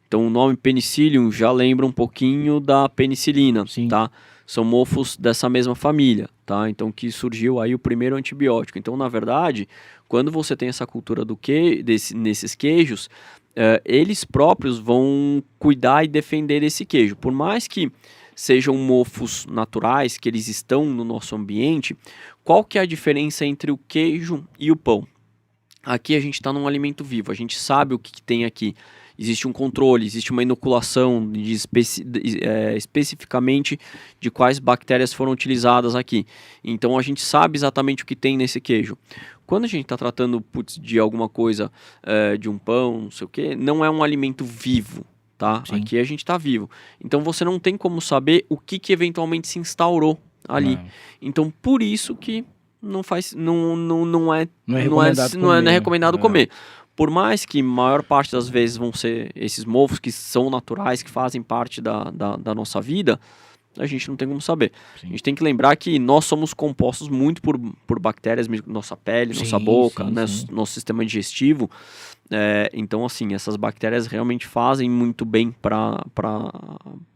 Então o nome Penicillium já lembra um pouquinho da penicilina, tá? são mofos dessa mesma família, tá? Então que surgiu aí o primeiro antibiótico. Então, na verdade, quando você tem essa cultura nesses queijos, eles próprios vão cuidar e defender esse queijo. Por mais que sejam mofos naturais, que eles estão no nosso ambiente, qual que é a diferença entre o queijo e o pão? Aqui a gente está num alimento vivo, a gente sabe o que tem aqui. Existe um controle, existe uma inoculação especificamente de quais bactérias foram utilizadas aqui. Então a gente sabe exatamente o que tem nesse queijo. Quando a gente está tratando de alguma coisa, de um pão, não sei o quê, não é um alimento vivo, tá? Sim. Aqui a gente está vivo. Então você não tem como saber o que eventualmente se instaurou ali. Então por isso que não é recomendado comer. Por mais que a maior parte das vezes vão ser esses mofos que são naturais, que fazem parte da nossa vida, a gente não tem como saber. Sim. A gente tem que lembrar que nós somos compostos muito por bactérias, nossa pele, nossa boca, né, nosso sistema digestivo. Então, assim, essas bactérias realmente fazem muito bem para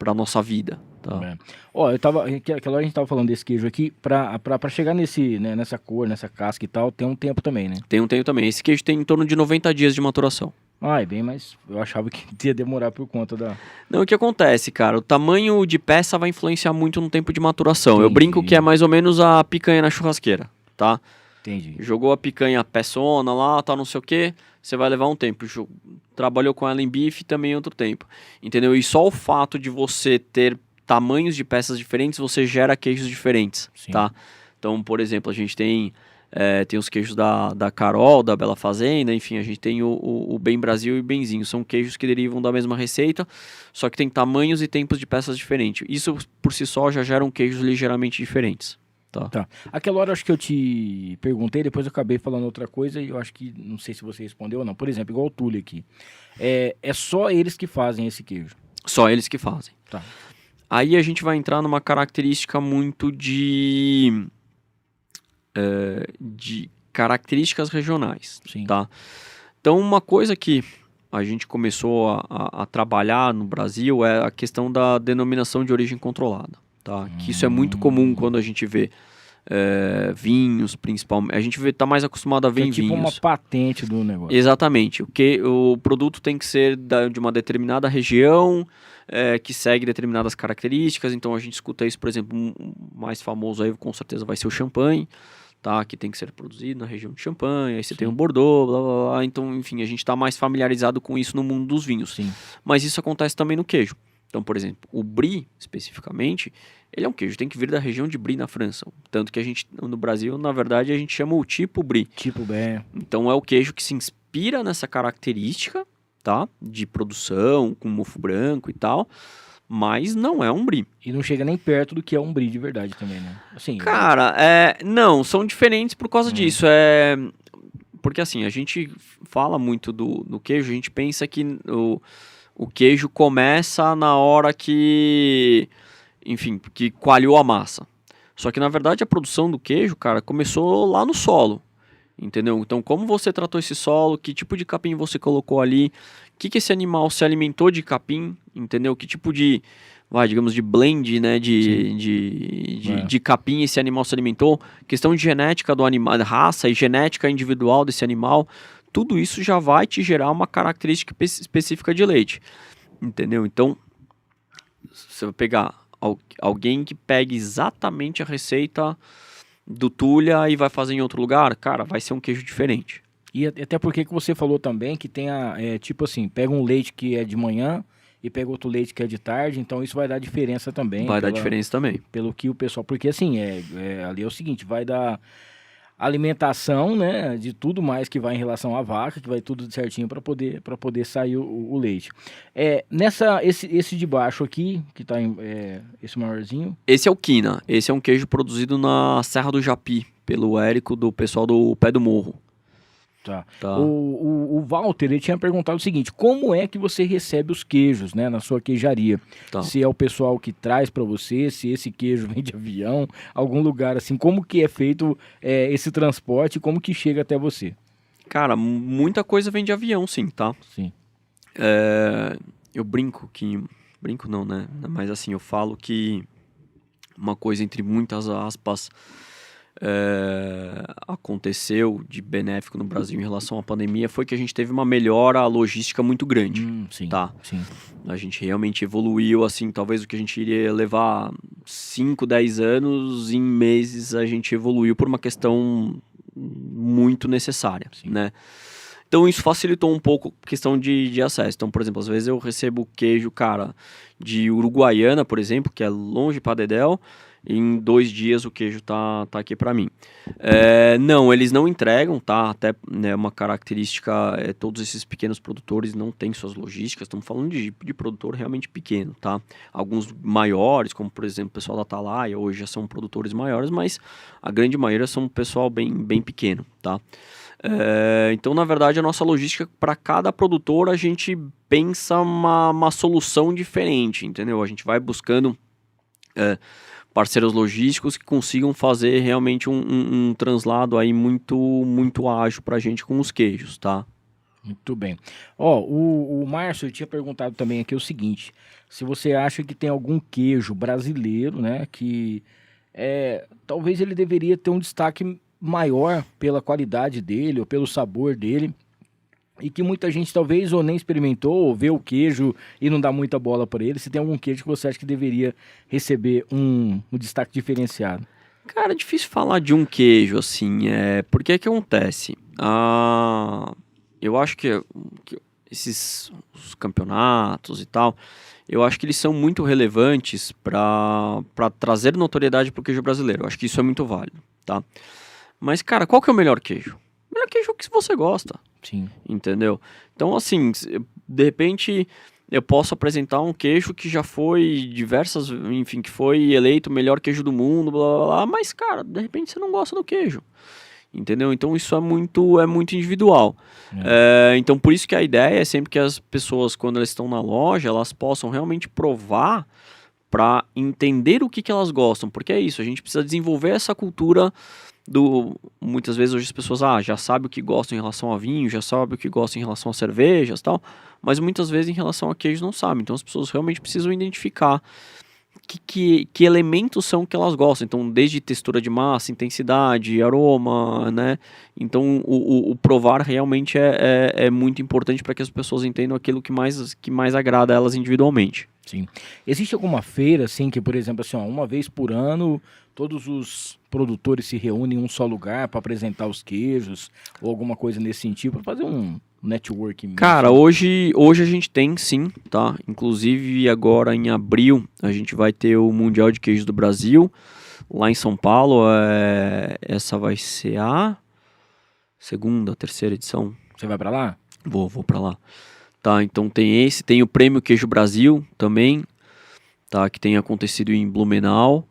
a nossa vida. Tá? Aquela hora a gente tava falando desse queijo aqui, para chegar nessa cor, nessa casca e tal, tem um tempo também, né? Tem um tempo também. Esse queijo tem em torno de 90 dias de maturação. É bem, mas eu achava que ia demorar por conta da... Não, o que acontece, cara? O tamanho de peça vai influenciar muito no tempo de maturação. Entendi. Eu brinco que é mais ou menos a picanha na churrasqueira, tá? Entendi. Jogou a picanha peçona lá, tal, não sei o quê, você vai levar um tempo. Trabalhou com ela em bife também outro tempo, entendeu? E só o fato de você ter tamanhos de peças diferentes, você gera queijos diferentes, tá? Então, por exemplo, a gente tem os queijos da Carol, da Bela Fazenda, enfim, a gente tem o Bem Brasil e o Benzinho. São queijos que derivam da mesma receita, só que tem tamanhos e tempos de peças diferentes. Isso, por si só, já geram queijos ligeiramente diferentes. Tá. Aquela hora acho que eu te perguntei, depois eu acabei falando outra coisa e eu acho que, não sei se você respondeu ou não. Por exemplo, igual o Túlio aqui. É só eles que fazem esse queijo? Só eles que fazem. Tá. Aí a gente vai entrar numa característica muito de características regionais. Sim. Tá? Então, uma coisa que a gente começou a trabalhar no Brasil é a questão da denominação de origem controlada. Tá? Que isso é muito comum quando a gente vê vinhos, principalmente. A gente tá mais acostumado a ver em tipo vinhos. Uma patente do negócio. Exatamente. O produto tem que ser de uma determinada região, que segue determinadas características. Então a gente escuta isso, por exemplo, mais famoso aí com certeza vai ser o champanhe, tá? Que tem que ser produzido na região de Champagne. Aí você tem o Bordeaux, blá blá blá. Então, enfim, a gente está mais familiarizado com isso no mundo dos vinhos. Sim. Mas isso acontece também no queijo. Então, por exemplo, o Brie, especificamente, ele é um queijo, tem que vir da região de Brie, na França. Tanto que a gente, no Brasil, na verdade, a gente chama o tipo Brie. Tipo Brie. Então, é o queijo que se inspira nessa característica, tá? De produção, com mofo branco e tal, mas não é um Brie. E não chega nem perto do que é um Brie de verdade também, né? Assim, cara, não, são diferentes por causa disso. Porque, assim, a gente fala muito do queijo, a gente pensa que o queijo começa na hora que coalhou a massa. Só que, na verdade, a produção do queijo, cara, começou lá no solo, entendeu? Então, como você tratou esse solo, que tipo de capim você colocou ali, o que esse animal se alimentou de capim, entendeu? Que tipo de, digamos, de blend, né, de capim esse animal se alimentou, questão de genética do animal, raça e genética individual desse animal. Tudo isso já vai te gerar uma característica específica de leite, entendeu? Então, você vai pegar alguém que pegue exatamente a receita do Tulha e vai fazer em outro lugar, cara, vai ser um queijo diferente. E até porque que você falou também que tem tipo assim, pega um leite que é de manhã e pega outro leite que é de tarde, então isso vai dar diferença também. Vai dar diferença também. Pelo que o pessoal... Porque assim, ali é o seguinte, vai dar... alimentação, né, de tudo mais que vai em relação à vaca, que vai tudo certinho para poder sair o leite. Esse de baixo aqui, que tá esse maiorzinho. Esse é o Quina. Esse é um queijo produzido na Serra do Japi, pelo Érico, do pessoal do Pé do Morro. Tá. O Walter, ele tinha perguntado o seguinte: como é que você recebe os queijos, né, na sua queijaria? Tá. Se é o pessoal que traz para você, se esse queijo vem de avião, algum lugar assim, como que é feito esse transporte, como que chega até você? Cara, muita coisa vem de avião, sim, tá? Sim. Eu brinco não, né? Mas assim, eu falo que uma coisa entre muitas aspas aconteceu de benéfico no Brasil em relação à pandemia foi que a gente teve uma melhora logística muito grande. Sim, tá? sim. A gente realmente evoluiu, assim, talvez o que a gente iria levar 5, 10 anos, em meses a gente evoluiu por uma questão muito necessária, né? Então isso facilitou um pouco a questão de acesso. Então, por exemplo, às vezes eu recebo queijo, cara, de Uruguaiana, por exemplo, que é longe pra dedéu, e em 2 dias o queijo tá aqui para mim. Não, eles não entregam, tá? Até né, uma característica, todos esses pequenos produtores não têm suas logísticas. Estamos falando de produtor realmente pequeno, tá? Alguns maiores, como por exemplo o pessoal da Atalaia, hoje já são produtores maiores, mas a grande maioria são um pessoal bem pequeno, tá? Então, na verdade, a nossa logística, para cada produtor, a gente pensa uma solução diferente, entendeu? A gente vai buscando parceiros logísticos que consigam fazer realmente um translado aí muito ágil para a gente com os queijos, tá? Muito bem. O Márcio tinha perguntado também aqui o seguinte, se você acha que tem algum queijo brasileiro, né, que talvez ele deveria ter um destaque maior pela qualidade dele ou pelo sabor dele e que muita gente talvez ou nem experimentou ou vê o queijo e não dá muita bola para ele. Se tem algum queijo que você acha que deveria receber um destaque diferenciado? Cara, é difícil falar de um queijo assim, porque é que acontece? Eu acho que esses os campeonatos e tal, eu acho que eles são muito relevantes para trazer notoriedade para o queijo brasileiro. Eu acho que isso é muito válido, tá? Mas, cara, qual que é o melhor queijo? O melhor queijo é o que você gosta. Sim. Entendeu? Então, assim, de repente eu posso apresentar um queijo que já foi enfim, que foi eleito o melhor queijo do mundo, blá blá blá, mas, cara, de repente você não gosta do queijo. Entendeu? Então isso é muito individual. Então por isso que a ideia é sempre que as pessoas, quando elas estão na loja, elas possam realmente provar para entender o que elas gostam. Porque é isso, a gente precisa desenvolver essa cultura muitas vezes hoje as pessoas já sabem o que gostam em relação a vinho, já sabem o que gostam em relação a cervejas e tal, mas muitas vezes em relação a queijo não sabem. Então as pessoas realmente precisam identificar que elementos são que elas gostam. Então, desde textura de massa, intensidade, aroma, né? Então, o provar realmente é muito importante para que as pessoas entendam aquilo que mais agrada a elas individualmente. Sim. Existe alguma feira, assim, que, por exemplo, assim, uma vez por ano, todos os produtores se reúnem em um só lugar para apresentar os queijos, ou alguma coisa nesse sentido, para fazer um networking? Cara, hoje a gente tem sim, tá? Inclusive agora em abril a gente vai ter o Mundial de Queijos do Brasil, lá em São Paulo. Essa vai ser a terceira edição. Você vai para lá? Vou para lá. Tá, então tem o Prêmio Queijo Brasil também, tá? Que tem acontecido em Blumenau.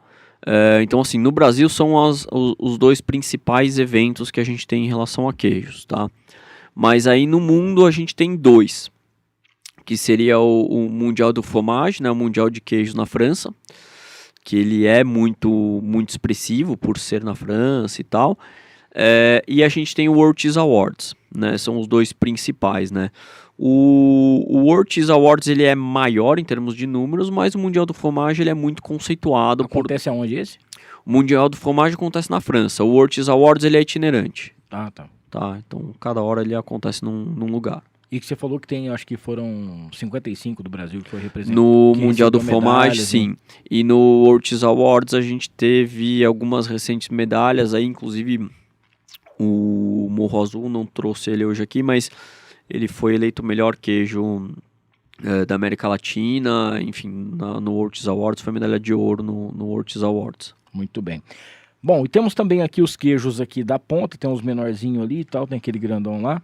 Então, assim, no Brasil são os 2 principais eventos que a gente tem em relação a queijos, tá? Mas aí no mundo a gente tem 2, que seria o Mundial do Fromage, né? O Mundial de Queijos na França, que ele é muito expressivo por ser na França e tal. E a gente tem o World Cheese Awards, né? São os 2 principais, né? O World Cheese Awards ele é maior em termos de números, mas o Mundial do Fromage ele é muito conceituado. Acontece aonde esse? O Mundial do Fromage acontece na França. O World Cheese Awards ele é itinerante. Tá. Então cada hora ele acontece num lugar. E que você falou que tem, acho que foram 55 do Brasil que foi representado. No Mundial do Fromage, medalhas, sim. Né? E no World Cheese Awards a gente teve algumas recentes medalhas aí, inclusive o Morro Azul, não trouxe ele hoje aqui, mas ele foi eleito o melhor queijo da América Latina, enfim, no World Cheese Awards, foi medalha de ouro no World Cheese Awards. Muito bem. Bom, e temos também aqui os queijos aqui da ponta, tem uns menorzinhos ali e tal, tem aquele grandão lá.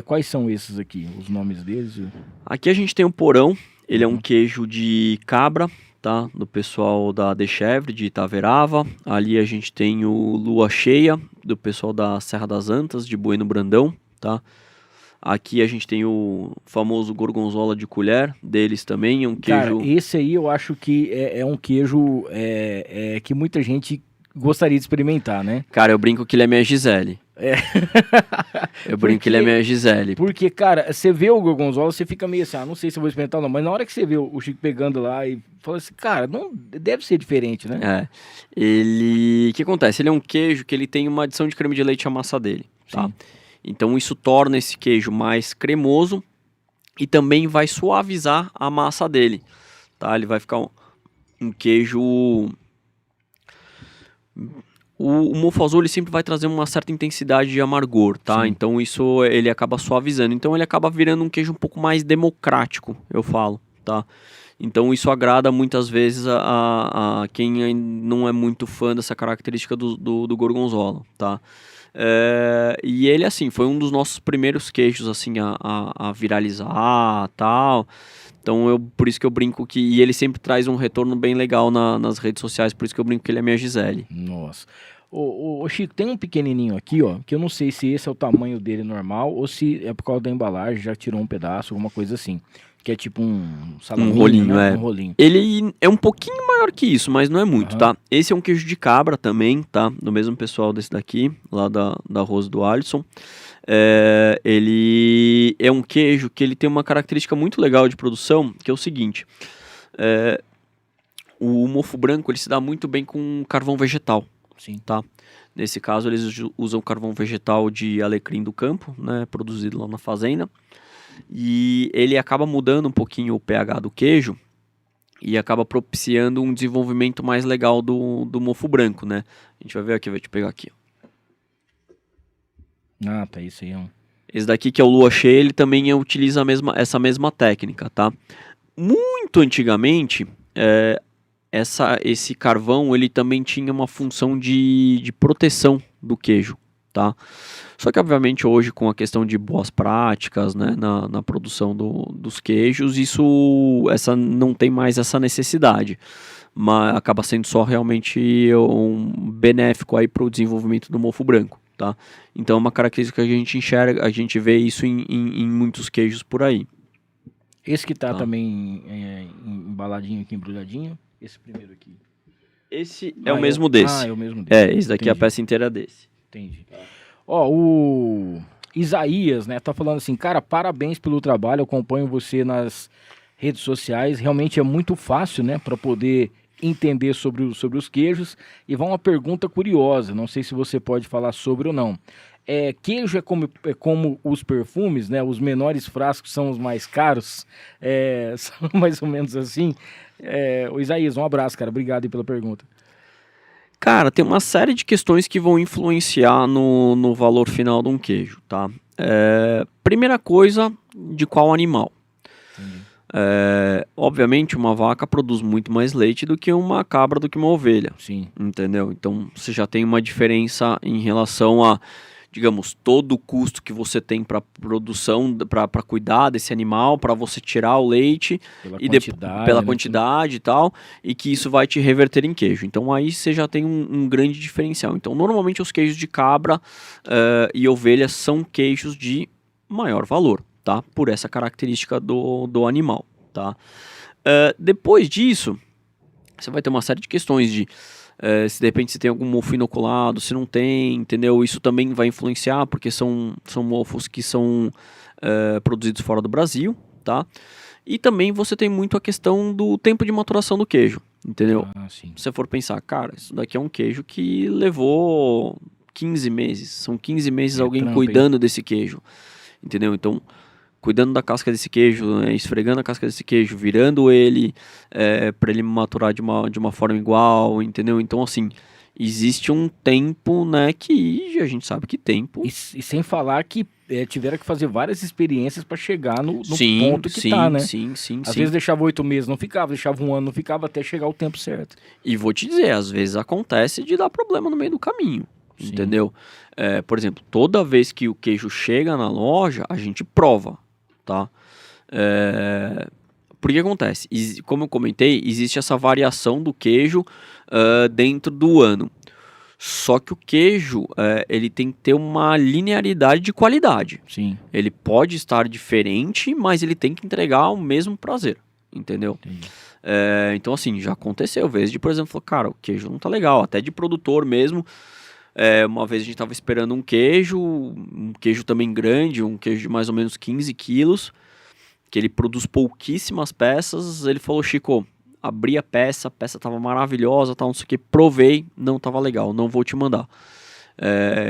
Quais são esses aqui, os nomes deles? Aqui a gente tem o Porão, ele é um queijo de cabra, tá? Do pessoal da Dechevre, de Itaverava. Ali a gente tem o Lua Cheia, do pessoal da Serra das Antas, de Bueno Brandão, tá? Aqui a gente tem o famoso gorgonzola de colher, deles também, é um queijo... Cara, esse aí eu acho que é um queijo que muita gente gostaria de experimentar, né? Cara, eu brinco que ele é minha Gisele. Eu brinco que ele é minha Gisele. Porque, cara, você vê o gorgonzola, você fica meio assim, não sei se eu vou experimentar ou não, mas na hora que você vê o Chico pegando lá e fala assim, cara, não deve ser diferente, né? O que acontece? Ele é um queijo que ele tem uma adição de creme de leite à massa dele, tá? Sim. Então isso torna esse queijo mais cremoso e também vai suavizar a massa dele, tá? Ele vai ficar um queijo... O mofo azul ele sempre vai trazer uma certa intensidade de amargor, tá? Sim. Então isso ele acaba suavizando. Então ele acaba virando um queijo um pouco mais democrático, eu falo, tá? Então isso agrada muitas vezes a quem não é muito fã dessa característica do gorgonzola, tá? E ele, assim, foi um dos nossos primeiros queijos, assim, a viralizar, tal... Então, por isso que eu brinco que... E ele sempre traz um retorno bem legal nas redes sociais, por isso que eu brinco que ele é minha Gisele. Nossa. Ô Chico, tem um pequenininho aqui, ó, que eu não sei se esse é o tamanho dele normal ou se é por causa da embalagem, já tirou um pedaço, alguma coisa assim. Que é tipo um salaminho, Um rolinho, né? é. Um rolinho. Ele é um pouquinho maior que isso, mas não é muito, tá? Esse é um queijo de cabra também, tá? Do mesmo pessoal desse daqui, lá da Rose do Alisson. Ele é um queijo que ele tem uma característica muito legal de produção, que é o seguinte. O mofo branco, ele se dá muito bem com carvão vegetal. Sim. Tá? Nesse caso, eles usam carvão vegetal de alecrim do campo, né? Produzido lá na fazenda. E ele acaba mudando um pouquinho o pH do queijo e acaba propiciando um desenvolvimento mais legal do mofo branco, né? A gente vai ver aqui, vou te pegar aqui. Ah, tá, isso aí, ó. Esse daqui, que é o lua cheia, ele também utiliza essa mesma técnica, tá? Muito antigamente, esse carvão, ele também tinha uma função de proteção do queijo, tá? Só que, obviamente, hoje, com a questão de boas práticas, né, na produção dos queijos, não tem mais essa necessidade. Mas acaba sendo só realmente um benéfico aí para o desenvolvimento do mofo branco, tá? Então é uma característica que a gente enxerga, a gente vê isso em muitos queijos por aí. Esse que tá também embaladinho aqui, embrulhadinho, esse primeiro aqui. Esse é o mesmo desse. É o mesmo desse. Esse daqui é a peça inteira desse. Entendi. Ó, o Isaías, né, tá falando assim, cara, parabéns pelo trabalho, eu acompanho você nas redes sociais, realmente é muito fácil, né, para poder entender sobre os queijos. E vai uma pergunta curiosa, não sei se você pode falar sobre ou não. Queijo é como os perfumes, né, os menores frascos são os mais caros, são mais ou menos assim. O Isaías, um abraço, cara, obrigado aí pela pergunta. Cara, tem uma série de questões que vão influenciar no valor final de um queijo, tá? Primeira coisa, de qual animal? Obviamente, uma vaca produz muito mais leite do que uma cabra, do que uma ovelha. Sim. Entendeu? Então, você já tem uma diferença em relação a, digamos, todo o custo que você tem para produção, para cuidar desse animal, para você tirar o leite pela quantidade e tal, e que isso vai te reverter em queijo. Então aí você já tem um grande diferencial. Então normalmente os queijos de cabra e ovelha são queijos de maior valor, tá? Por essa característica do animal, tá? Depois disso, você vai ter uma série de questões de se de repente você tem algum mofo inoculado, se não tem, entendeu? Isso também vai influenciar, porque são mofos que são produzidos fora do Brasil, tá? E também você tem muito a questão do tempo de maturação do queijo, entendeu? Sim. Se você for pensar, cara, isso daqui é um queijo que levou 15 meses, são 15 meses alguém cuidando desse queijo, entendeu? Então, cuidando da casca desse queijo, né, esfregando a casca desse queijo, virando ele para ele maturar de uma forma igual, entendeu? Então, assim, existe um tempo, né, que a gente sabe que tempo... E sem falar que tiveram que fazer várias experiências para chegar no ponto que tá, né? Sim. Às vezes deixava 8 meses, não ficava, deixava 1 ano, não ficava, até chegar o tempo certo. E vou te dizer, às vezes acontece de dar problema no meio do caminho, entendeu? Por exemplo, toda vez que o queijo chega na loja, a gente prova, tá? Porque acontece, como eu comentei, existe essa variação do queijo dentro do ano. Só que o queijo, ele tem que ter uma linearidade de qualidade. Sim. Ele pode estar diferente, mas ele tem que entregar o mesmo prazer, entendeu? Então, assim, já aconteceu vezes de, por exemplo, falar, cara, o queijo não tá legal, até de produtor mesmo. Uma vez a gente estava esperando um queijo também grande, um queijo de mais ou menos 15 quilos, que ele produz pouquíssimas peças. Ele falou: Chico, abri a peça estava maravilhosa, tal, não sei o que, provei, não estava legal, não vou te mandar.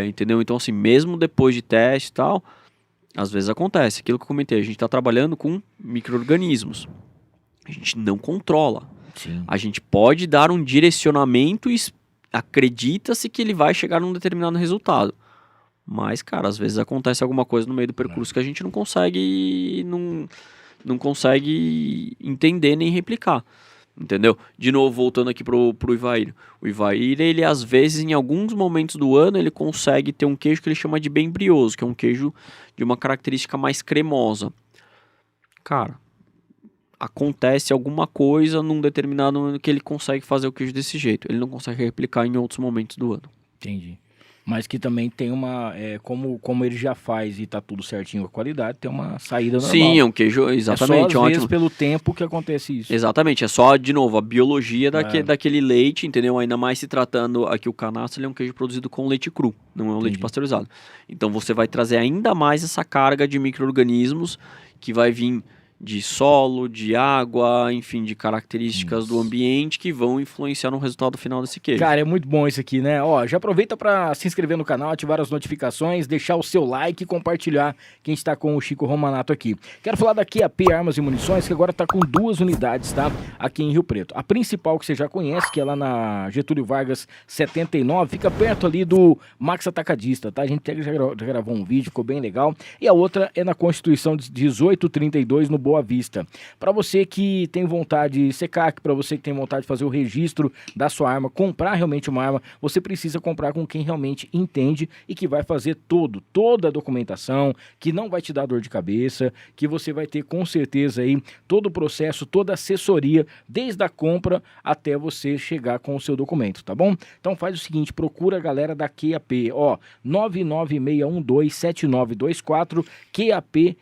Entendeu? Então, assim, mesmo depois de teste e tal, às vezes acontece. Aquilo que eu comentei, a gente está trabalhando com micro-organismos. A gente não controla. Sim. A gente pode dar um direcionamento e acredita-se que ele vai chegar num determinado resultado. Mas, cara, às vezes acontece alguma coisa no meio do percurso que a gente não consegue entender nem replicar. Entendeu? De novo, voltando aqui pro Ivair. O Ivair, ele às vezes, em alguns momentos do ano, ele consegue ter um queijo que ele chama de bem brioso, que é um queijo de uma característica mais cremosa. Cara, acontece alguma coisa num determinado ano que ele consegue fazer o queijo desse jeito. Ele não consegue replicar em outros momentos do ano. Entendi. Mas que também tem uma... como ele já faz e tá tudo certinho com a qualidade, tem uma saída normal. Sim, é um queijo, exatamente. É só às vezes pelo tempo que acontece isso. Exatamente, é só, de novo, a biologia daquele leite, entendeu? Ainda mais se tratando aqui o canastro, ele é um queijo produzido com leite cru, não é um leite pasteurizado. Então você vai trazer ainda mais essa carga de micro-organismos que vai vir de solo, de água, enfim, de características do ambiente que vão influenciar no resultado final desse queijo. Cara, é muito bom isso aqui, né? Ó, já aproveita para se inscrever no canal, ativar as notificações, deixar o seu like e compartilhar quem está com o Chico Romanato aqui. Quero falar da QAP Armas e Munições, que agora está com 2 unidades, tá? Aqui em Rio Preto. A principal que você já conhece, que é lá na Getúlio Vargas 79, fica perto ali do Max Atacadista, tá? A gente já gravou um vídeo, ficou bem legal. E a outra é na Constituição 1832, no Boa Vista. Para você que tem vontade de secar, para você que tem vontade de fazer o registro da sua arma, comprar realmente uma arma, você precisa comprar com quem realmente entende e que vai fazer toda a documentação, que não vai te dar dor de cabeça, que você vai ter com certeza aí todo o processo, toda a assessoria, desde a compra até você chegar com o seu documento, tá bom? Então faz o seguinte, procura a galera da QAP, ó, 996127924, QAP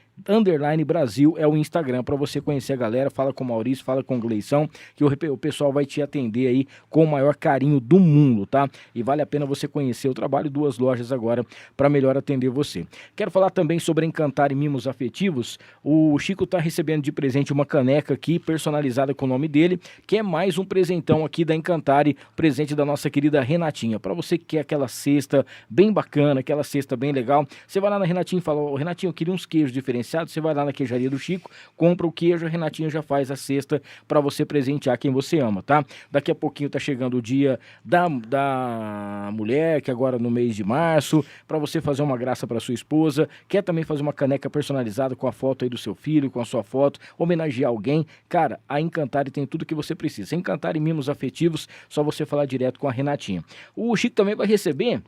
_Brasil é o Instagram para você conhecer a galera. Fala com o Maurício, fala com o Gleição, que o pessoal vai te atender aí com o maior carinho do mundo, tá? E vale a pena você conhecer o trabalho. 2 lojas agora para melhor atender você. Quero falar também sobre Encantar e Mimos Afetivos. O Chico tá recebendo de presente uma caneca aqui personalizada com o nome dele, que é mais um presentão aqui da Encantare, presente da nossa querida Renatinha. Para você que quer aquela cesta bem bacana, aquela cesta bem legal, você vai lá na Renatinha e fala: ô, Renatinha, eu queria uns queijos diferenciados. Você vai lá na queijaria do Chico, compra o queijo, a Renatinha já faz a cesta para você presentear quem você ama, tá? Daqui a pouquinho tá chegando o dia da mulher, que agora no mês de março, para você fazer uma graça para sua esposa, quer também fazer uma caneca personalizada com a foto aí do seu filho, com a sua foto, homenagear alguém, cara, a Encantare tem tudo que você precisa. Encantare e Mimos Afetivos, só você falar direto com a Renatinha. O Chico também vai receber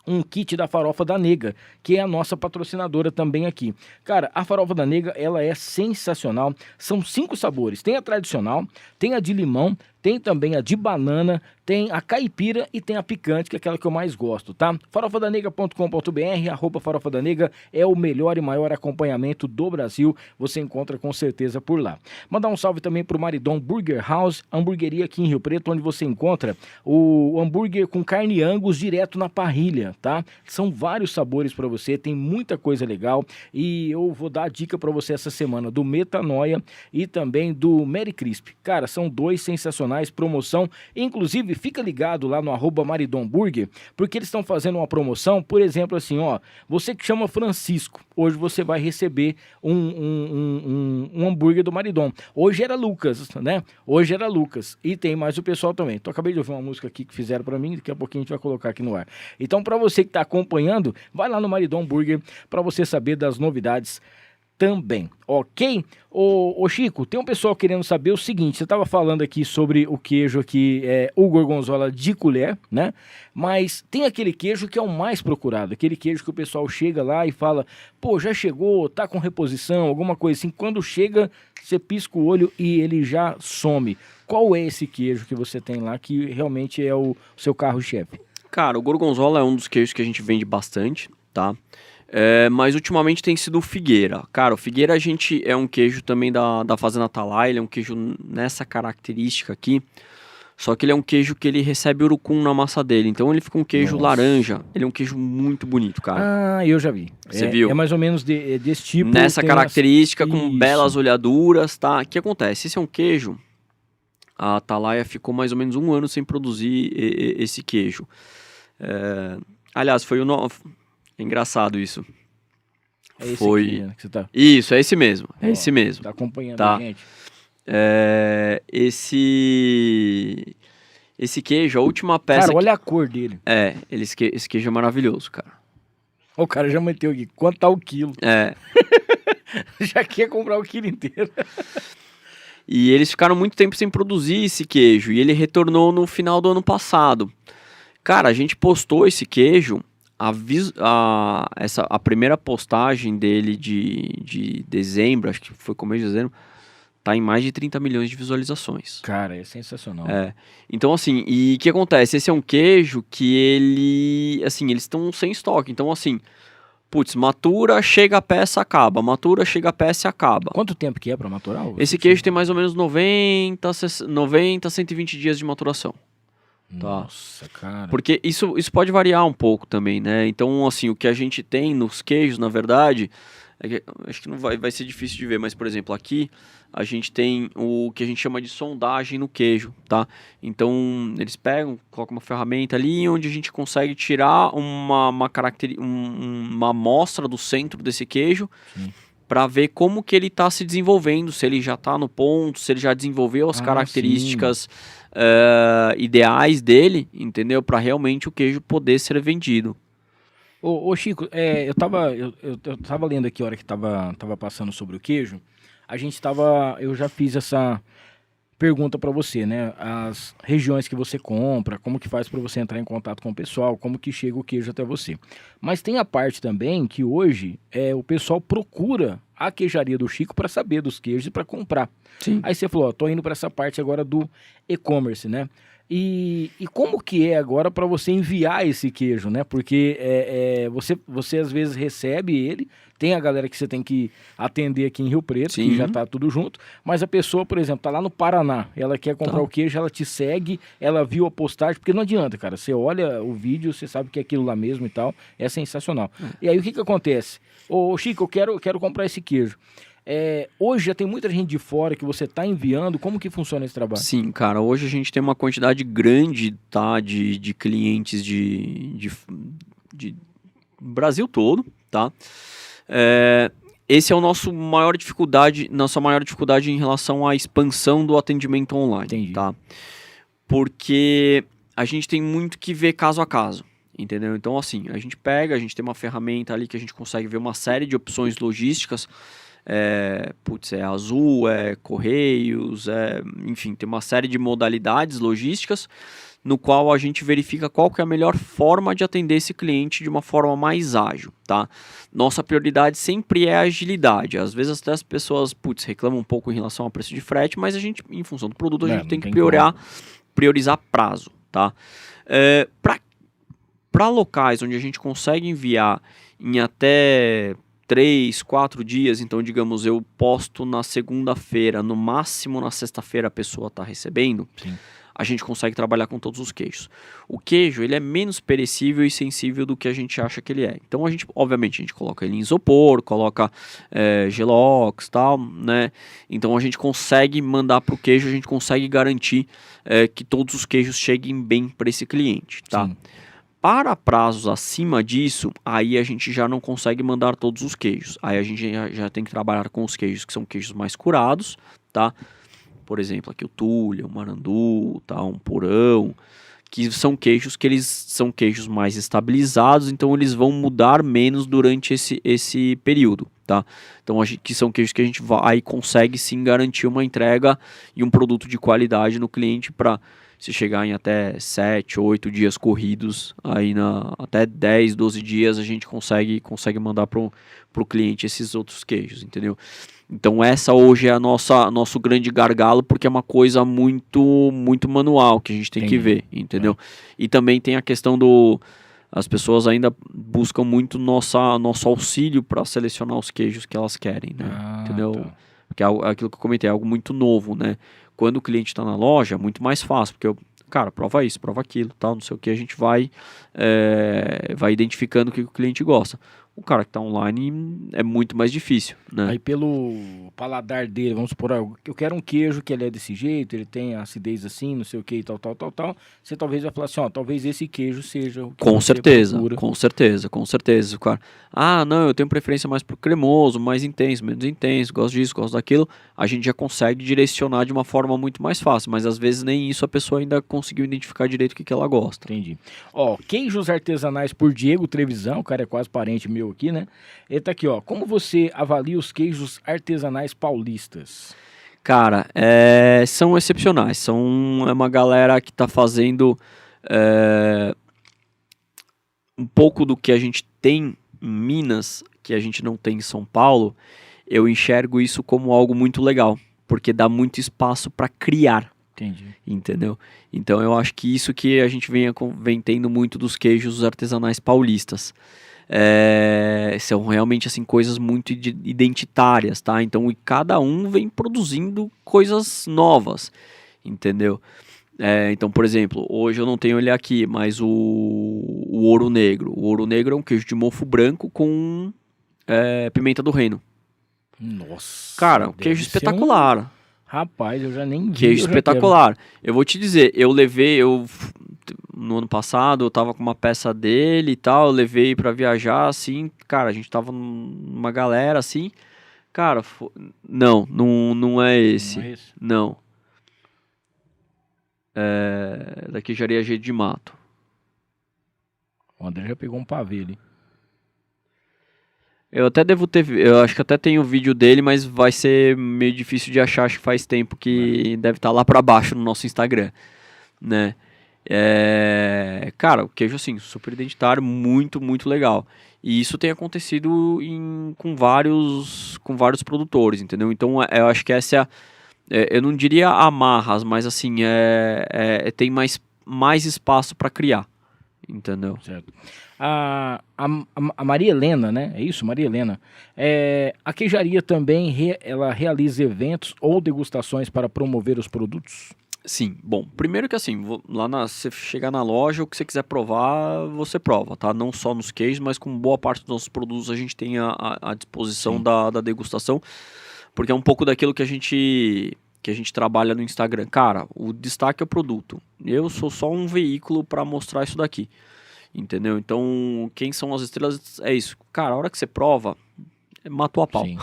um kit da Farofa da Nega, que é a nossa patrocinadora também aqui. Cara, a Farofa da Nega, ela é sensacional. São 5 sabores. Tem a tradicional, tem a de limão, tem também a de banana, tem a caipira e tem a picante, que é aquela que eu mais gosto, tá? farofadanega.com.br, @farofadanega é o melhor e maior acompanhamento do Brasil. Você encontra com certeza por lá. Mandar um salve também pro Maridon Burger House, hamburgueria aqui em Rio Preto, onde você encontra o hambúrguer com carne Angus direto na parrilha, tá? São vários sabores para você, tem muita coisa legal e eu vou dar a dica para você essa semana do Metanoia e também do Merry Crisp. Cara, são 2 sensacionais, promoção, inclusive fica ligado lá no @Maridon Burger, porque eles estão fazendo uma promoção, por exemplo, assim, ó, você que chama Francisco, hoje você vai receber um hambúrguer do Maridon. Hoje era Lucas, né? Hoje era Lucas. E tem mais o pessoal também. Então, acabei de ouvir uma música aqui que fizeram pra mim, daqui a pouquinho a gente vai colocar aqui no ar. Então, pra você que tá acompanhando, vai lá no Maridon Burger pra você saber das novidades também, ok? Ô Chico, tem um pessoal querendo saber o seguinte, você estava falando aqui sobre o queijo aqui, o gorgonzola de colher, né? Mas tem aquele queijo que é o mais procurado, aquele queijo que o pessoal chega lá e fala, pô, já chegou, tá com reposição, alguma coisa assim. Quando chega, você pisca o olho e ele já some. Qual é esse queijo que você tem lá que realmente é o seu carro-chefe? Cara, o gorgonzola é um dos queijos que a gente vende bastante, tá? Mas ultimamente tem sido o Figueira. Cara, o Figueira é um queijo também da Fazenda Atalaia, ele é um queijo nessa característica aqui. Só que ele é um queijo que ele recebe urucum na massa dele. Então ele fica um queijo Nossa. laranja. Ele é um queijo muito bonito, cara. Ah, eu já vi. Você viu? É mais ou menos desse tipo. Nessa tem característica, com Isso. belas olhaduras, tá? O que acontece? Esse é um queijo... A Atalaia ficou mais ou menos 1 ano sem produzir esse queijo. Aliás, foi É engraçado isso. É esse Foi... aqui, né, que você tá... Isso, é esse mesmo. É Ó, esse mesmo. Tá acompanhando Tá. a gente. Esse queijo, a última peça... Cara, olha a cor dele. Esse queijo é maravilhoso, cara. O cara já meteu aqui. Quanto tá o quilo? Já quer comprar o quilo inteiro. E eles ficaram muito tempo sem produzir esse queijo. E ele retornou no final do ano passado. Cara, a gente postou esse queijo... A primeira postagem dele de dezembro, acho que foi começo de dezembro, tá em mais de 30 milhões de visualizações. Cara, é sensacional. Então, assim, e o que acontece? Esse é um queijo que eles estão sem estoque. Então, assim, putz, matura, chega a peça, acaba. Matura, chega a peça e acaba. Quanto tempo que é pra maturar? Esse queijo tem mais ou menos 90, 120 dias de maturação. Tá. Nossa, cara. Porque isso pode variar um pouco também, né? Então, assim, o que a gente tem nos queijos, na verdade, acho que não vai ser difícil de ver, mas, por exemplo, aqui a gente tem o que a gente chama de sondagem no queijo, tá? Então, eles pegam, colocam uma ferramenta ali onde a gente consegue tirar uma amostra do centro desse queijo para ver como que ele está se desenvolvendo, se ele já está no ponto, se ele já desenvolveu as características ideais dele, entendeu? Para realmente o queijo poder ser vendido. Ô Chico, eu tava lendo aqui a hora que tava passando sobre o queijo. Eu já fiz essa pergunta para você, né? As regiões que você compra, como que faz para você entrar em contato com o pessoal, como que chega o queijo até você. Mas tem a parte também que hoje o pessoal procura a queijaria do Chico para saber dos queijos e para comprar. Sim. Aí você falou, tô indo para essa parte agora do e-commerce, né? E como que é agora para você enviar esse queijo, né? Porque você às vezes recebe ele, tem a galera que você tem que atender aqui em Rio Preto, Sim. que já tá tudo junto, mas a pessoa, por exemplo, tá lá no Paraná, ela quer comprar o queijo, ela te segue, ela viu a postagem, porque não adianta, cara, você olha o vídeo, você sabe que é aquilo lá mesmo e tal, é sensacional. E aí o que acontece? Ô Chico, eu quero comprar esse queijo. Hoje já tem muita gente de fora que você está enviando. Como que funciona esse trabalho? Sim, cara. Hoje a gente tem uma quantidade grande, tá, de clientes de Brasil todo, tá? Esse é nossa maior dificuldade em relação à expansão do atendimento online. Entendi. Tá? Porque a gente tem muito que ver caso a caso. Entendeu? Então, assim, a gente tem uma ferramenta ali que a gente consegue ver uma série de opções logísticas. É Azul, Correios, enfim, tem uma série de modalidades logísticas no qual a gente verifica qual que é a melhor forma de atender esse cliente de uma forma mais ágil, tá? Nossa prioridade sempre é a agilidade. Às vezes até as pessoas, reclamam um pouco em relação ao preço de frete, mas a gente, em função do produto, a gente tem que priorizar prazo, tá? Para locais onde a gente consegue enviar em até 3, 4 dias, então digamos, eu posto na segunda-feira, no máximo na sexta-feira a pessoa está recebendo, Sim. A gente consegue trabalhar com todos os queijos. O queijo, ele é menos perecível e sensível do que a gente acha que ele é. Então, obviamente, a gente coloca ele em isopor, coloca gelox e tal, né? Então, a gente consegue mandar para o queijo, a gente consegue garantir que todos os queijos cheguem bem para esse cliente, tá? Sim. Para prazos acima disso, aí a gente já não consegue mandar todos os queijos. Aí a gente já tem que trabalhar com os queijos que são queijos mais curados, tá? Por exemplo, aqui o Tulha, o Marandu, tá? Um Porão, que são queijos são queijos mais estabilizados, então eles vão mudar menos durante esse período, tá? Então, que são queijos que a gente aí consegue sim garantir uma entrega e um produto de qualidade no cliente para se chegar em até 7, 8 dias corridos, aí até 10, 12 dias a gente consegue mandar pro cliente esses outros queijos, entendeu? Então essa hoje é nosso grande gargalo, porque é uma coisa muito, muito manual que a gente tem que ver, entendeu? E também tem a questão as pessoas ainda buscam muito nosso auxílio para selecionar os queijos que elas querem, né? Entendeu? Tá. Porque aquilo que eu comentei é algo muito novo, né? Quando o cliente está na loja, é muito mais fácil, porque cara, prova isso, prova aquilo, tal, não sei o que, a gente vai identificando o que o cliente gosta. O cara que está online é muito mais difícil, né? Aí pelo paladar dele, vamos supor, eu quero um queijo que ele é desse jeito, ele tem acidez assim, não sei o que e tal. Você talvez vai falar assim, ó, talvez esse queijo seja o que Com você certeza, procura. com certeza, cara. Ah, não, eu tenho preferência mais pro cremoso, mais intenso, menos intenso, gosto disso, gosto daquilo. A gente já consegue direcionar de uma forma muito mais fácil, mas às vezes nem isso a pessoa ainda conseguiu identificar direito o que ela gosta. Entendi. Ó, queijos artesanais por Diego Trevisan, o cara é quase parente meu aqui, né? Ele tá aqui, ó. Como você avalia os queijos artesanais paulistas? Cara, são excepcionais. É uma galera que tá fazendo um pouco do que a gente tem em Minas, que a gente não tem em São Paulo. Eu enxergo isso como algo muito legal, porque dá muito espaço para criar. Entendi. Entendeu? Então eu acho que isso que a gente vem tendo muito dos queijos artesanais paulistas. São realmente assim coisas muito identitárias, tá? Então cada um vem produzindo coisas novas, entendeu? Então, por exemplo, hoje eu não tenho ele aqui, mas o Ouro Negro. O Ouro Negro é um queijo de mofo branco com pimenta do reino. Nossa. Cara, um queijo espetacular. Rapaz, eu já nem vi. Queijo espetacular. Eu vou te dizer, no ano passado, eu tava com uma peça dele e tal, eu levei pra viajar, assim, cara, a gente tava numa galera, assim, cara, não é esse. Não é esse? Não. Daqui Jaria G de Mato. O André já pegou um pavê ali. Eu até devo ter, eu acho que até tem o vídeo dele, mas vai ser meio difícil de achar, acho que faz tempo que deve estar lá pra baixo no nosso Instagram, né? Cara, o queijo assim, super identitário, muito, muito legal. E isso tem acontecido com vários produtores, entendeu? Então eu acho que essa eu não diria amarras, mas assim, tem mais espaço para criar, entendeu? Certo. A Maria Helena, né? É isso, Maria Helena. A queijaria também ela realiza eventos ou degustações para promover os produtos? Sim, bom, primeiro que assim, você chegar na loja, o que você quiser provar, você prova, tá? Não só nos queijos, mas com boa parte dos nossos produtos a gente tem à disposição da degustação, porque é um pouco daquilo que a gente trabalha no Instagram. Cara, o destaque é o produto. Eu sou só um veículo para mostrar isso daqui, entendeu? Então, quem são as estrelas é isso. Cara, a hora que você prova, matou a pau. Sim.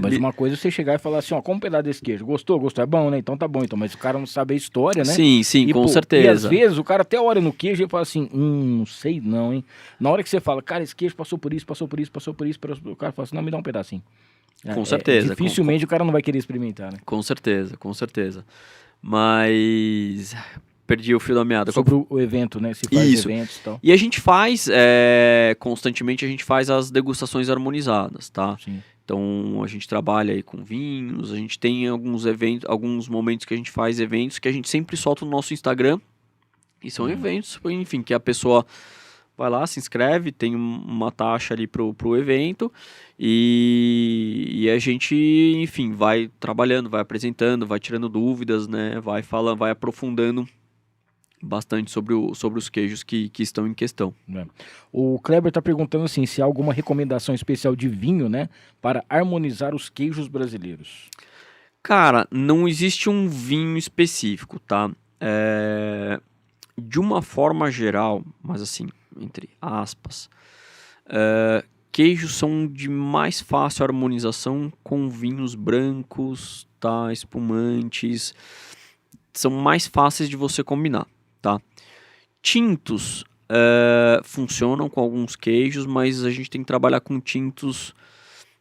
Mas uma coisa é você chegar e falar assim, ó, como um pedaço desse queijo? Gostou? É bom, né? Então tá bom. Então, mas o cara não sabe a história, né? Sim, com certeza. E às vezes o cara até olha no queijo e fala assim, não sei não, hein? Na hora que você fala, cara, esse queijo passou por isso, o cara fala assim, não, me dá um pedacinho. Com certeza. Dificilmente o cara não vai querer experimentar, né? Com certeza. Mas perdi o fio da meada. Sobre o evento, né? Se faz eventos e tal. E a gente faz, constantemente a gente faz as degustações harmonizadas, tá? Sim. Então a gente trabalha aí com vinhos, a gente tem alguns momentos que a gente faz eventos que a gente sempre solta no nosso Instagram. E são eventos, enfim, que a pessoa vai lá, se inscreve, tem uma taxa ali pro evento e a gente, enfim, vai trabalhando, vai apresentando, vai tirando dúvidas, né? Vai aprofundando bastante sobre os queijos que estão em questão. O Kleber está perguntando assim, se há alguma recomendação especial de vinho, né, para harmonizar os queijos brasileiros. Cara, não existe um vinho específico, tá? De uma forma geral, mas assim, entre aspas, queijos são de mais fácil harmonização com vinhos brancos, tá? Espumantes, são mais fáceis de você combinar. Tá? Tintos funcionam com alguns queijos, mas a gente tem que trabalhar com tintos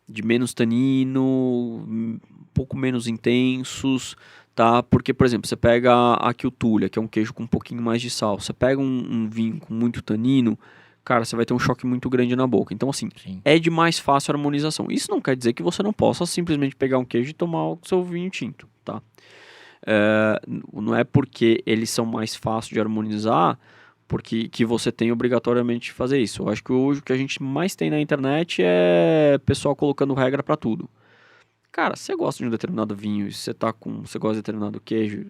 de menos tanino, um pouco menos intensos, tá? Porque, por exemplo, você pega a Quiltulha, que é um queijo com um pouquinho mais de sal, você pega um vinho com muito tanino, cara, você vai ter um choque muito grande na boca. Então, assim, é de mais fácil harmonização. Isso não quer dizer que você não possa simplesmente pegar um queijo e tomar o seu vinho tinto, tá? Não é porque eles são mais fáceis de harmonizar porque que você tem obrigatoriamente de fazer isso. Eu acho que hoje o que a gente mais tem na internet é pessoal colocando regra para tudo. Cara, se você gosta de um determinado vinho e você gosta de determinado queijo,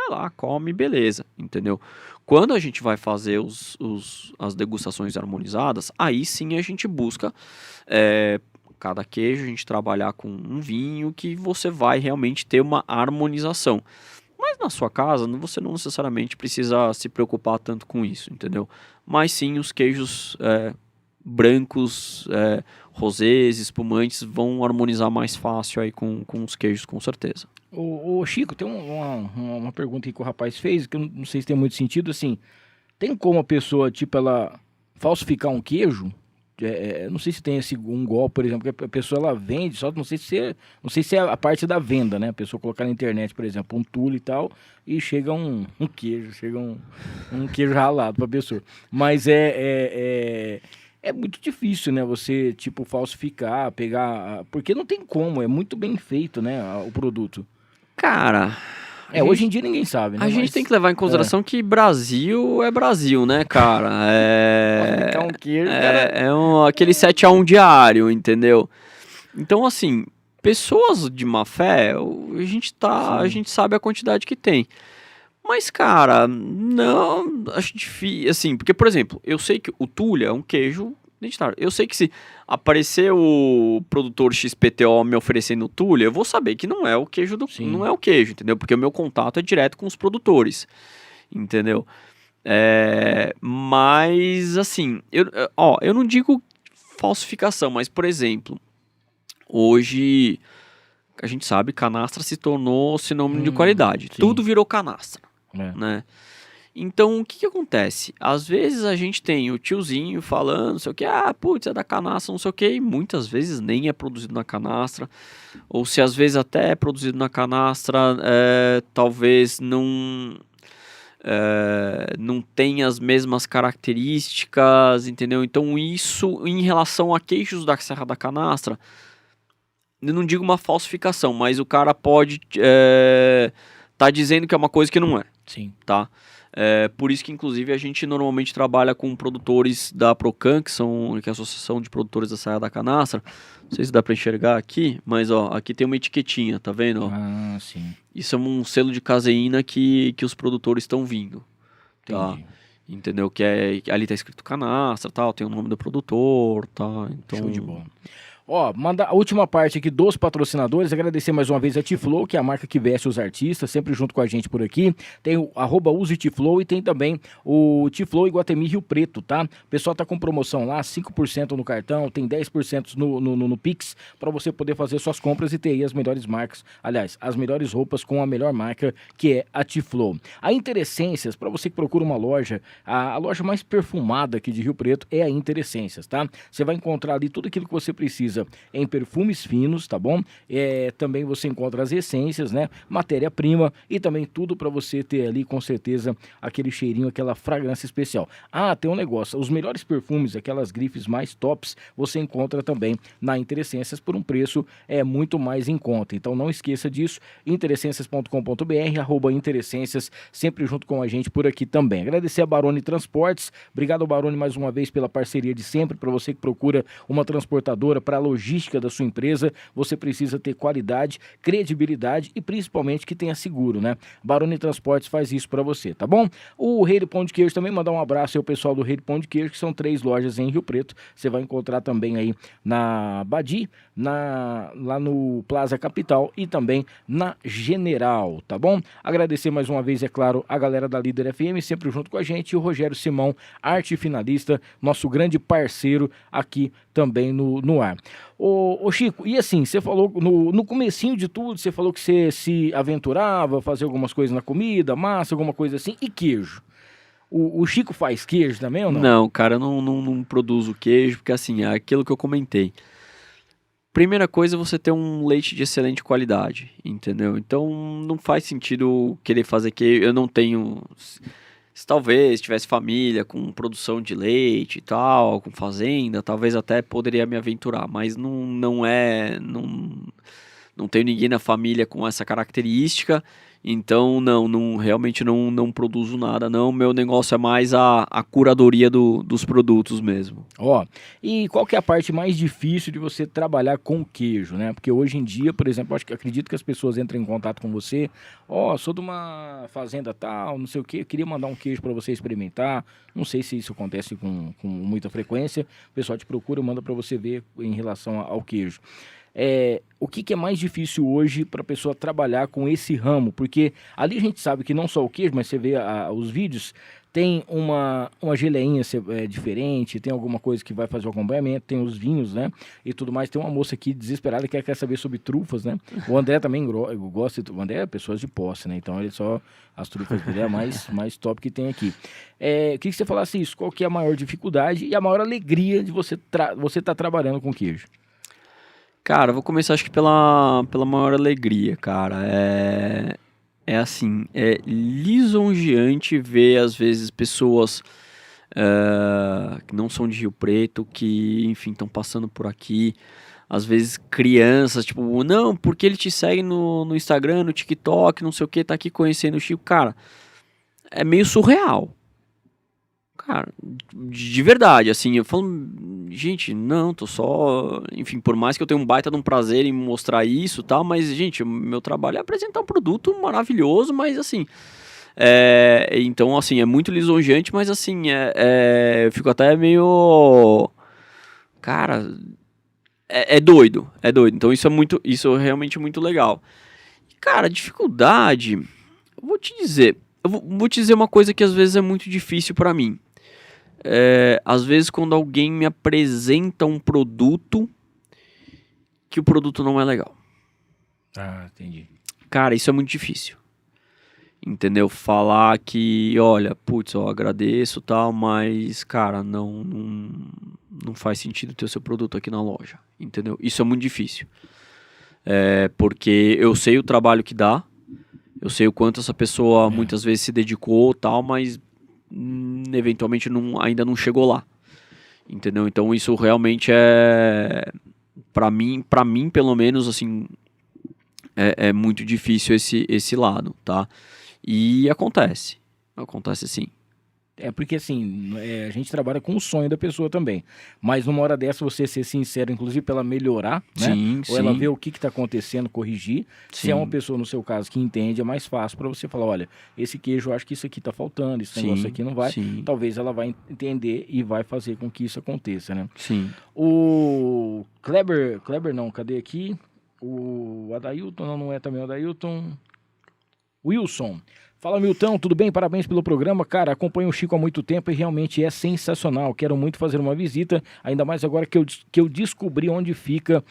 vai lá, come, beleza, entendeu? Quando a gente vai fazer as degustações harmonizadas, aí sim a gente busca cada queijo, a gente trabalhar com um vinho que você vai realmente ter uma harmonização. Mas na sua casa, você não necessariamente precisa se preocupar tanto com isso, entendeu? Mas sim, os queijos brancos, rosés, espumantes, vão harmonizar mais fácil aí com os queijos, com certeza. Ô Chico, tem uma pergunta que o rapaz fez, que eu não sei se tem muito sentido, assim, tem como a pessoa, tipo, ela falsificar um queijo? Não sei se tem um golpe, por exemplo, que a pessoa ela vende, só não sei se é a parte da venda, né? A pessoa colocar na internet, por exemplo, um tule e tal, e chega um queijo, chega um queijo ralado pra pessoa. Mas é muito difícil, né? Você, tipo, falsificar, pegar... Porque não tem como, é muito bem feito, né? O produto. Cara... hoje em dia ninguém sabe, né? A gente tem que levar em consideração que Brasil é Brasil, né, cara? Falsificar um queijo, cara... aquele 7-1 diário, entendeu? Então, assim, pessoas de má fé, a gente sabe a quantidade que tem. Mas, cara, não, acho difícil, assim, porque, por exemplo, eu sei que o Tule é um queijo identitário. Eu sei que se aparecer o produtor XPTO me oferecendo Tule, eu vou saber que não é o queijo não é o queijo, entendeu? Porque o meu contato é direto com os produtores, entendeu? Mas, assim, eu não digo falsificação, mas, por exemplo, hoje a gente sabe que canastra se tornou sinônimo de qualidade. Sim. Tudo virou canastra. Né? Então, o que acontece? Às vezes a gente tem o tiozinho falando, não sei o que, putz, é da canastra, não sei o que, e muitas vezes nem é produzido na canastra, ou se às vezes até é produzido na canastra, talvez não tenha as mesmas características, entendeu? Então, isso em relação a queijos da Serra da Canastra, eu não digo uma falsificação, mas o cara pode tá dizendo que é uma coisa que não é. Sim. Tá? Por isso que, inclusive, a gente normalmente trabalha com produtores da Procan, que é a Associação de Produtores da Serra da Canastra. Não sei se dá para enxergar aqui, mas aqui tem uma etiquetinha, tá vendo? Sim. Isso é um selo de caseína que os produtores estão vindo. Tá? Entendi. Entendeu? Ali tá escrito canastra, tal, tem o nome do produtor, tá? Então, show de bola. Manda a última parte aqui dos patrocinadores, agradecer mais uma vez a T-Flow, que é a marca que veste os artistas, sempre junto com a gente por aqui. Tem o @useTFlow e tem também o T-Flow Iguatemi Rio Preto, tá? O pessoal tá com promoção lá, 5% no cartão, tem 10% no Pix, para você poder fazer suas compras e ter aí as melhores marcas, aliás, as melhores roupas com a melhor marca, que é a T-Flow. A Interessências, para você que procura uma loja, a loja mais perfumada aqui de Rio Preto é a Interessências, tá? Você vai encontrar ali tudo aquilo que você precisa em perfumes finos, tá bom? Também você encontra as essências, né? Matéria-prima e também tudo para você ter ali, com certeza, aquele cheirinho, aquela fragrância especial. Tem um negócio, os melhores perfumes, aquelas grifes mais tops, você encontra também na Interessências por um preço muito mais em conta. Então não esqueça disso, interessências.com.br, @interessências, sempre junto com a gente por aqui também. Agradecer a Barone Transportes, obrigado Barone mais uma vez pela parceria de sempre, para você que procura uma transportadora para logística da sua empresa, você precisa ter qualidade, credibilidade e principalmente que tenha seguro, né? Barone Transportes faz isso para você, tá bom? O Rei do Pão de Queijo também, mandar um abraço aí ao pessoal do Rei do Pão de Queijo, que são 3 lojas em Rio Preto, você vai encontrar também aí na Badi, lá no Plaza Capital e também na General, tá bom? Agradecer mais uma vez, é claro, a galera da Líder FM, sempre junto com a gente, e o Rogério Simão, arte finalista, nosso grande parceiro aqui também no ar. Ô Chico, e assim, você falou no comecinho de tudo, você falou que você se aventurava a fazer algumas coisas na comida, massa, alguma coisa assim, e queijo. O Chico faz queijo também ou não? Não, cara, eu não produzo queijo, porque assim, é aquilo que eu comentei. Primeira coisa é você ter um leite de excelente qualidade, entendeu? Então não faz sentido querer fazer queijo, eu não tenho... Se talvez tivesse família com produção de leite e tal, com fazenda, talvez até poderia me aventurar, mas não não tenho ninguém na família com essa característica, então realmente não produzo nada, não. Meu negócio é mais a curadoria dos produtos mesmo. Ó, e qual que é a parte mais difícil de você trabalhar com queijo, né? Porque hoje em dia, por exemplo, acredito que as pessoas entram em contato com você, sou de uma fazenda tal, não sei o quê, queria mandar um queijo para você experimentar, não sei se isso acontece com muita frequência, o pessoal te procura, manda para você ver em relação ao queijo. O que é mais difícil hoje para a pessoa trabalhar com esse ramo? Porque ali a gente sabe que não só o queijo, mas você vê os vídeos, tem uma geleinha diferente, tem alguma coisa que vai fazer o acompanhamento, tem os vinhos, né? E tudo mais. Tem uma moça aqui desesperada que quer saber sobre trufas, né? O André também gosta, o André é pessoas de posse, né? Então ele as trufas dele é a mais top que tem aqui. Queria que você falasse isso, qual que é a maior dificuldade e a maior alegria de você estar trabalhando com queijo? Cara, eu vou começar acho que pela maior alegria, cara. É assim, é lisonjeante ver às vezes pessoas que não são de Rio Preto, que enfim, estão passando por aqui. Às vezes crianças, tipo, não, porque ele te segue no Instagram, no TikTok, não sei o que, tá aqui conhecendo o Chico. Cara, é meio surreal. Cara, de verdade, assim, eu falo, gente, não, tô só, enfim, por mais que eu tenha um baita de um prazer em mostrar isso e tal, mas, gente, o meu trabalho é apresentar um produto maravilhoso, mas, assim, então, assim, é muito lisonjeante, mas, assim, eu fico até meio, cara, é doido, então isso é realmente muito legal. Cara, dificuldade, eu vou te dizer uma coisa que às vezes é muito difícil pra mim. Às vezes quando alguém me apresenta um produto que o produto não é legal. Ah, entendi. Cara, isso é muito difícil. Entendeu? Falar que, olha, putz, eu agradeço e tal, mas, cara, não faz sentido ter o seu produto aqui na loja. Entendeu? Isso é muito difícil. Porque eu sei o trabalho que dá, eu sei o quanto essa pessoa muitas vezes se dedicou e tal, mas eventualmente ainda não chegou lá, entendeu? Então isso realmente para mim pelo menos assim é muito difícil esse lado, tá? E acontece sim. Porque assim, a gente trabalha com o sonho da pessoa também. Mas numa hora dessa, você ser sincero, inclusive pra ela melhorar, né? Sim, ou ela ver o que tá acontecendo, corrigir. Sim. Se é uma pessoa, no seu caso, que entende, é mais fácil pra você falar, olha, esse queijo, eu acho que isso aqui tá faltando, esse negócio aqui não vai. Sim. Talvez ela vai entender e vai fazer com que isso aconteça, né? Sim. O Kleber não, cadê aqui? O Adailton, não é também o Adailton. Wilson. Fala, Milton, tudo bem? Parabéns pelo programa. Cara, acompanho o Chico há muito tempo e realmente é sensacional. Quero muito fazer uma visita, ainda mais agora que eu descobri onde fica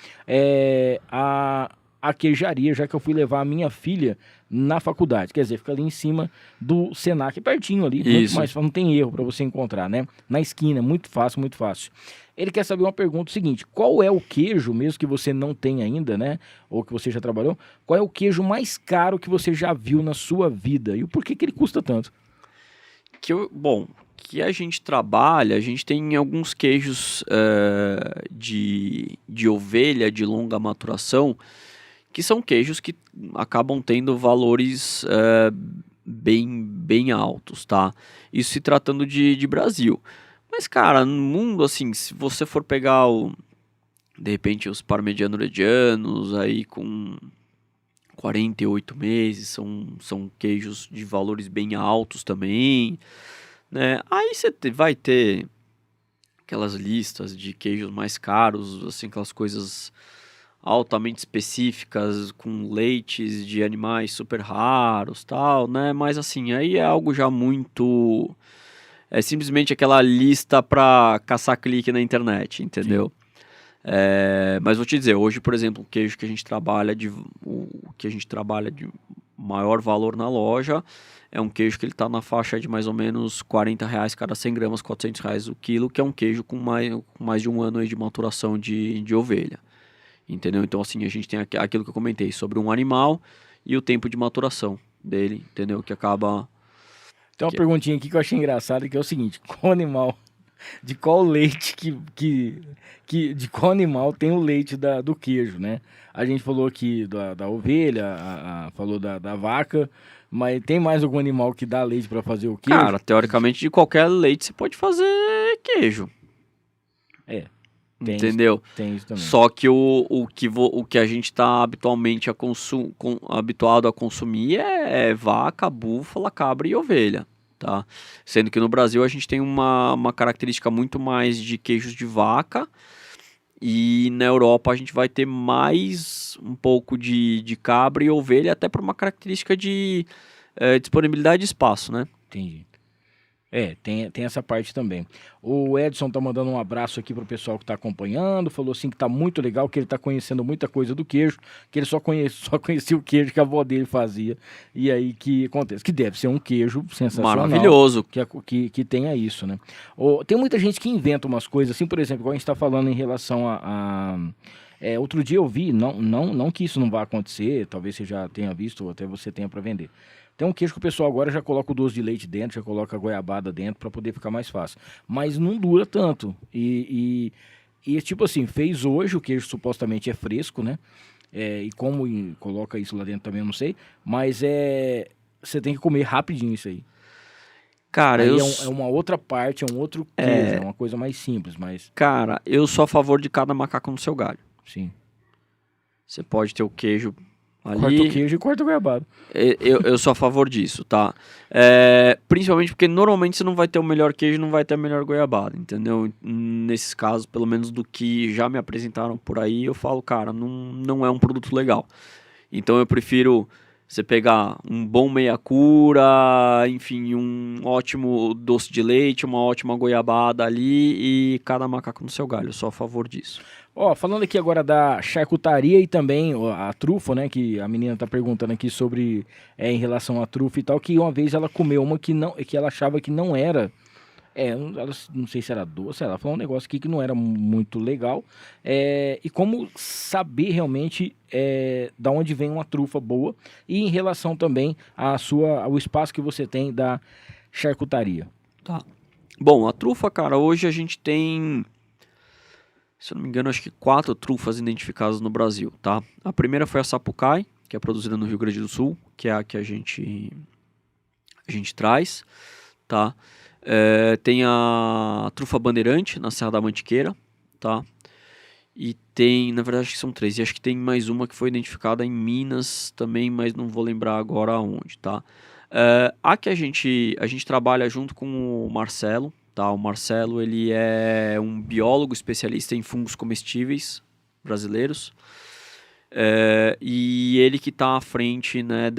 a queijaria, já que eu fui levar a minha filha na faculdade. Quer dizer, fica ali em cima do Senac, pertinho ali. Muito mais, não tem erro para você encontrar, né? Na esquina, muito fácil, muito fácil. Ele quer saber uma pergunta seguinte: qual é o queijo, mesmo que você não tenha ainda, né? Ou que você já trabalhou, qual é o queijo mais caro que você já viu na sua vida? E o porquê que ele custa tanto? Que a gente trabalha, a gente tem alguns queijos de ovelha de longa maturação, que são queijos que acabam tendo valores bem altos, tá? Isso se tratando de Brasil. Mas, cara, no mundo, assim, se você for pegar de repente os parmigiano-reggianos aí com 48 meses, são queijos de valores bem altos também, né? Aí você vai ter aquelas listas de queijos mais caros, assim, aquelas coisas altamente específicas, com leites de animais super raros, tal, né? Mas, assim, aí é algo já muito... É simplesmente aquela lista para caçar clique na internet, entendeu? Mas vou te dizer, hoje, por exemplo, o queijo que a gente trabalha de maior valor na loja é um queijo que ele está na faixa de mais ou menos R$40 cada 100 gramas, R$400 o quilo, que é um queijo com mais de um ano aí de maturação de ovelha, entendeu? Então, assim, a gente tem aquilo que eu comentei sobre um animal e o tempo de maturação dele, entendeu? Que acaba... Tem uma perguntinha aqui que eu achei engraçada, que é o seguinte: qual animal de qual leite de qual animal tem o leite do queijo, né? A gente falou aqui da ovelha, falou da vaca, mas tem mais algum animal que dá leite para fazer o queijo? Cara, teoricamente de qualquer leite você pode fazer queijo. Entendeu? Tem isso também. Só que o que a gente está habitualmente habituado a consumir é vaca, búfala, cabra e ovelha, tá? Sendo que no Brasil a gente tem uma característica muito mais de queijos de vaca, e na Europa a gente vai ter mais um pouco de cabra e ovelha, até por uma característica de disponibilidade de espaço, né? Entendi. Tem essa parte também. O Edson tá mandando um abraço aqui pro pessoal que tá acompanhando, falou assim que tá muito legal, que ele tá conhecendo muita coisa do queijo, que ele só conhecia o queijo que a avó dele fazia, e aí que acontece, que deve ser um queijo sensacional. Maravilhoso. Que tenha isso, né? Tem muita gente que inventa umas coisas, assim, por exemplo, igual a gente tá falando em relação outro dia eu vi, não que isso não vá acontecer, talvez você já tenha visto, ou até você tenha para vender. Tem um queijo que o pessoal agora já coloca o doce de leite dentro, já coloca a goiabada dentro para poder ficar mais fácil. Mas não dura tanto. E tipo assim, fez hoje, o queijo supostamente é fresco, né? E como coloca isso lá dentro também eu não sei. Mas você tem que comer rapidinho isso aí. Cara, aí é uma outra parte, é um outro queijo, é uma coisa mais simples, mas... Cara, eu sou a favor de cada macaco no seu galho. Sim. Você pode ter o queijo ali... Corta o queijo e corta o goiabado. Eu sou a favor disso, tá? Principalmente porque normalmente você não vai ter o melhor queijo, não vai ter a melhor goiabada, entendeu? Nesses casos, pelo menos do que já me apresentaram por aí, eu falo, cara, não é um produto legal. Então eu prefiro você pegar um bom meia cura, enfim, um ótimo doce de leite, uma ótima goiabada ali e cada macaco no seu galho. Eu sou a favor disso. Falando aqui agora da charcutaria e também a trufa, né, que a menina tá perguntando aqui sobre, em relação à trufa e tal, que uma vez ela comeu uma que ela achava que não era, ela, não sei se era doce, ela falou um negócio aqui que não era muito legal, e como saber realmente da onde vem uma trufa boa, e em relação também ao espaço que você tem da charcutaria. Tá. Bom, a trufa, cara, hoje a gente tem... Se eu não me engano, acho que 4 trufas identificadas no Brasil, tá? A primeira foi a Sapucai, que é produzida no Rio Grande do Sul, que é a que a gente traz, tá? Tem a trufa bandeirante, na Serra da Mantiqueira, tá? E tem, na verdade, acho que são 3. E acho que tem mais uma que foi identificada em Minas também, mas não vou lembrar agora aonde, tá? A que a gente trabalha junto com o Marcelo, tá? O Marcelo, ele é um biólogo especialista em fungos comestíveis brasileiros, e ele que está à frente, né,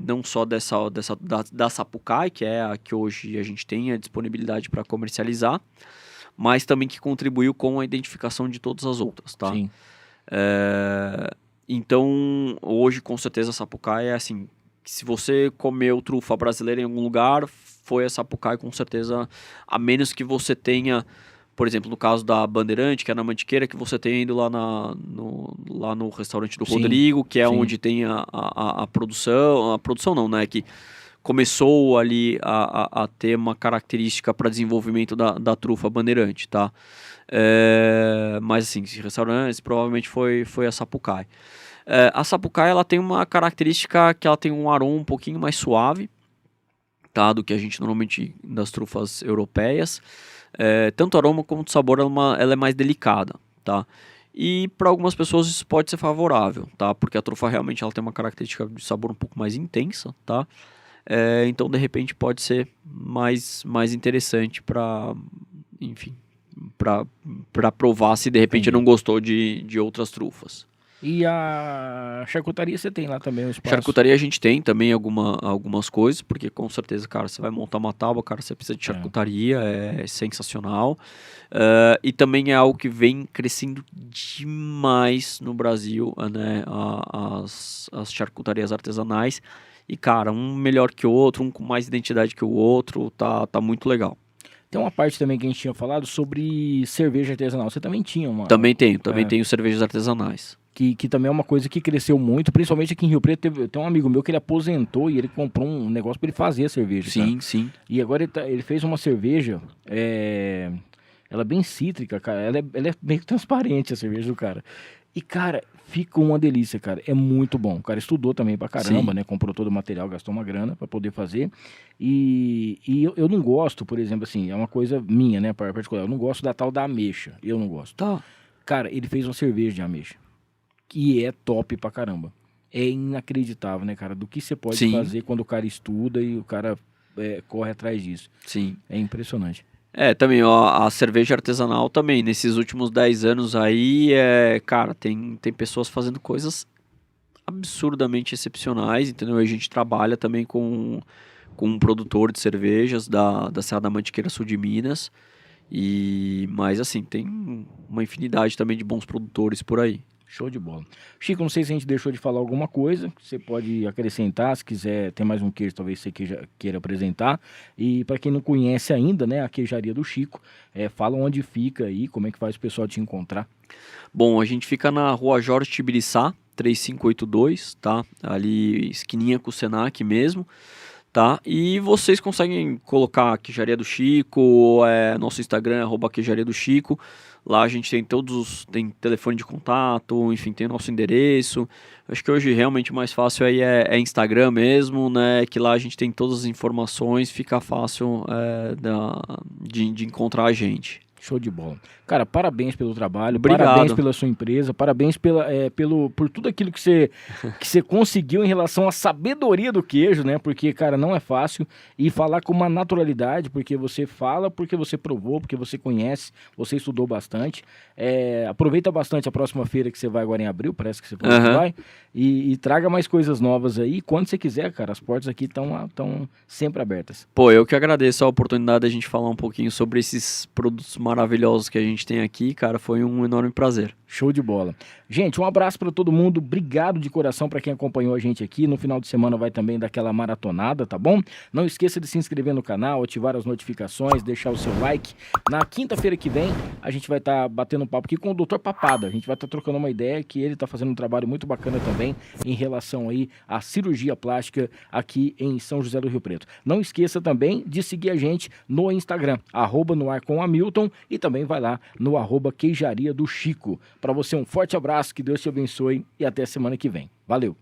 não só da Sapucai, que é a que hoje a gente tem a disponibilidade para comercializar, mas também que contribuiu com a identificação de todas as outras, tá? Sim. Então, hoje, com certeza, a Sapucai é assim, se você comeu trufa brasileira em algum lugar, foi a Sapucai, com certeza, a menos que você tenha, por exemplo, no caso da Bandeirante, que é na Mantiqueira, que você tenha ido lá no restaurante do Rodrigo, que é onde tem a produção não, né, que começou ali a ter uma característica para desenvolvimento da trufa Bandeirante, tá? Mas assim, esse restaurante provavelmente foi a Sapucai. A Sapucai, ela tem uma característica que ela tem um aroma um pouquinho mais suave, tá, do que a gente normalmente das trufas europeias. Tanto aroma como sabor, ela é mais delicada, tá? E para algumas pessoas isso pode ser favorável, tá? Porque a trufa realmente ela tem uma característica de sabor um pouco mais intensa, tá? Então, de repente, pode ser mais interessante para, enfim, para provar se de repente não gostou de outras trufas. E a charcutaria você tem lá também o espaço? Charcutaria a gente tem também algumas coisas, porque com certeza, cara, você vai montar uma tábua, cara, você precisa de charcutaria, é sensacional. E também é algo que vem crescendo demais no Brasil, né, as charcutarias artesanais. E, cara, um melhor que o outro, um com mais identidade que o outro, tá muito legal. Tem uma parte também que a gente tinha falado sobre cerveja artesanal. Você também tinha uma... Também tenho cervejas artesanais. que também é uma coisa que cresceu muito, principalmente aqui em Rio Preto. Tem um amigo meu que ele aposentou e ele comprou um negócio para ele fazer a cerveja. Sim, cara. sim. E agora ele fez uma cerveja, ela é bem cítrica, cara. Ela é meio transparente, a cerveja do cara. E, cara, fica uma delícia, cara. É muito bom. O cara estudou também pra caramba, Sim. né? Comprou todo o material, gastou uma grana pra poder fazer. E eu não gosto, por exemplo, assim, é uma coisa minha, né, particular. Eu não gosto da tal da ameixa. Eu não gosto. Tá. Cara, ele fez uma cerveja de ameixa. Que é top pra caramba. É inacreditável, né, cara? Do que você pode Sim. fazer quando o cara estuda e o cara corre atrás disso. Sim. É impressionante. Também, ó, a cerveja artesanal também, nesses últimos 10 anos aí, cara, tem pessoas fazendo coisas absurdamente excepcionais, entendeu? A gente trabalha também com um produtor de cervejas da Serra da Mantiqueira Sul de Minas, mas assim, tem uma infinidade também de bons produtores por aí. Show de bola. Chico, não sei se a gente deixou de falar alguma coisa, você pode acrescentar, se quiser, tem mais um queijo, talvez você queira apresentar. E para quem não conhece ainda, né, a queijaria do Chico, fala onde fica aí, como é que faz o pessoal te encontrar. Bom, a gente fica na rua Jorge Tibiriçá, 3582, tá? Ali, esquininha com o Senac mesmo, tá? E vocês conseguem colocar a Queijaria do Chico, nosso Instagram é @queijaria do Chico. Lá a gente tem telefone de contato, enfim, tem o nosso endereço. Acho que hoje realmente o mais fácil aí é Instagram mesmo, né? Que lá a gente tem todas as informações, fica fácil de encontrar a gente. Show de bola. Cara, parabéns pelo trabalho, Obrigado. Parabéns pela sua empresa, parabéns por tudo aquilo que você conseguiu em relação à sabedoria do queijo, né? Porque, cara, não é fácil. E falar com uma naturalidade, porque você fala, porque você provou, porque você conhece, você estudou bastante. Aproveita bastante a próxima feira que você vai agora em abril, parece que você falou que vai. E traga mais coisas novas aí. Quando você quiser, cara, as portas aqui estão sempre abertas. Pô, eu que agradeço a oportunidade da gente falar um pouquinho sobre esses produtos maravilhosos que a gente tem aqui, cara, foi um enorme prazer. Show de bola. Gente, um abraço para todo mundo, obrigado de coração para quem acompanhou a gente aqui. No final de semana vai também dar aquela maratonada, tá bom? Não esqueça de se inscrever no canal, ativar as notificações, deixar o seu like. Na quinta-feira que vem, a gente vai estar batendo um papo aqui com o Dr. Papada. A gente vai estar trocando uma ideia que ele está fazendo um trabalho muito bacana também em relação aí à cirurgia plástica aqui em São José do Rio Preto. Não esqueça também de seguir a gente no Instagram, @noarcomhamilton, e também vai lá no @queijaria do Chico. Para você um forte abraço, que Deus te abençoe e até semana que vem. Valeu!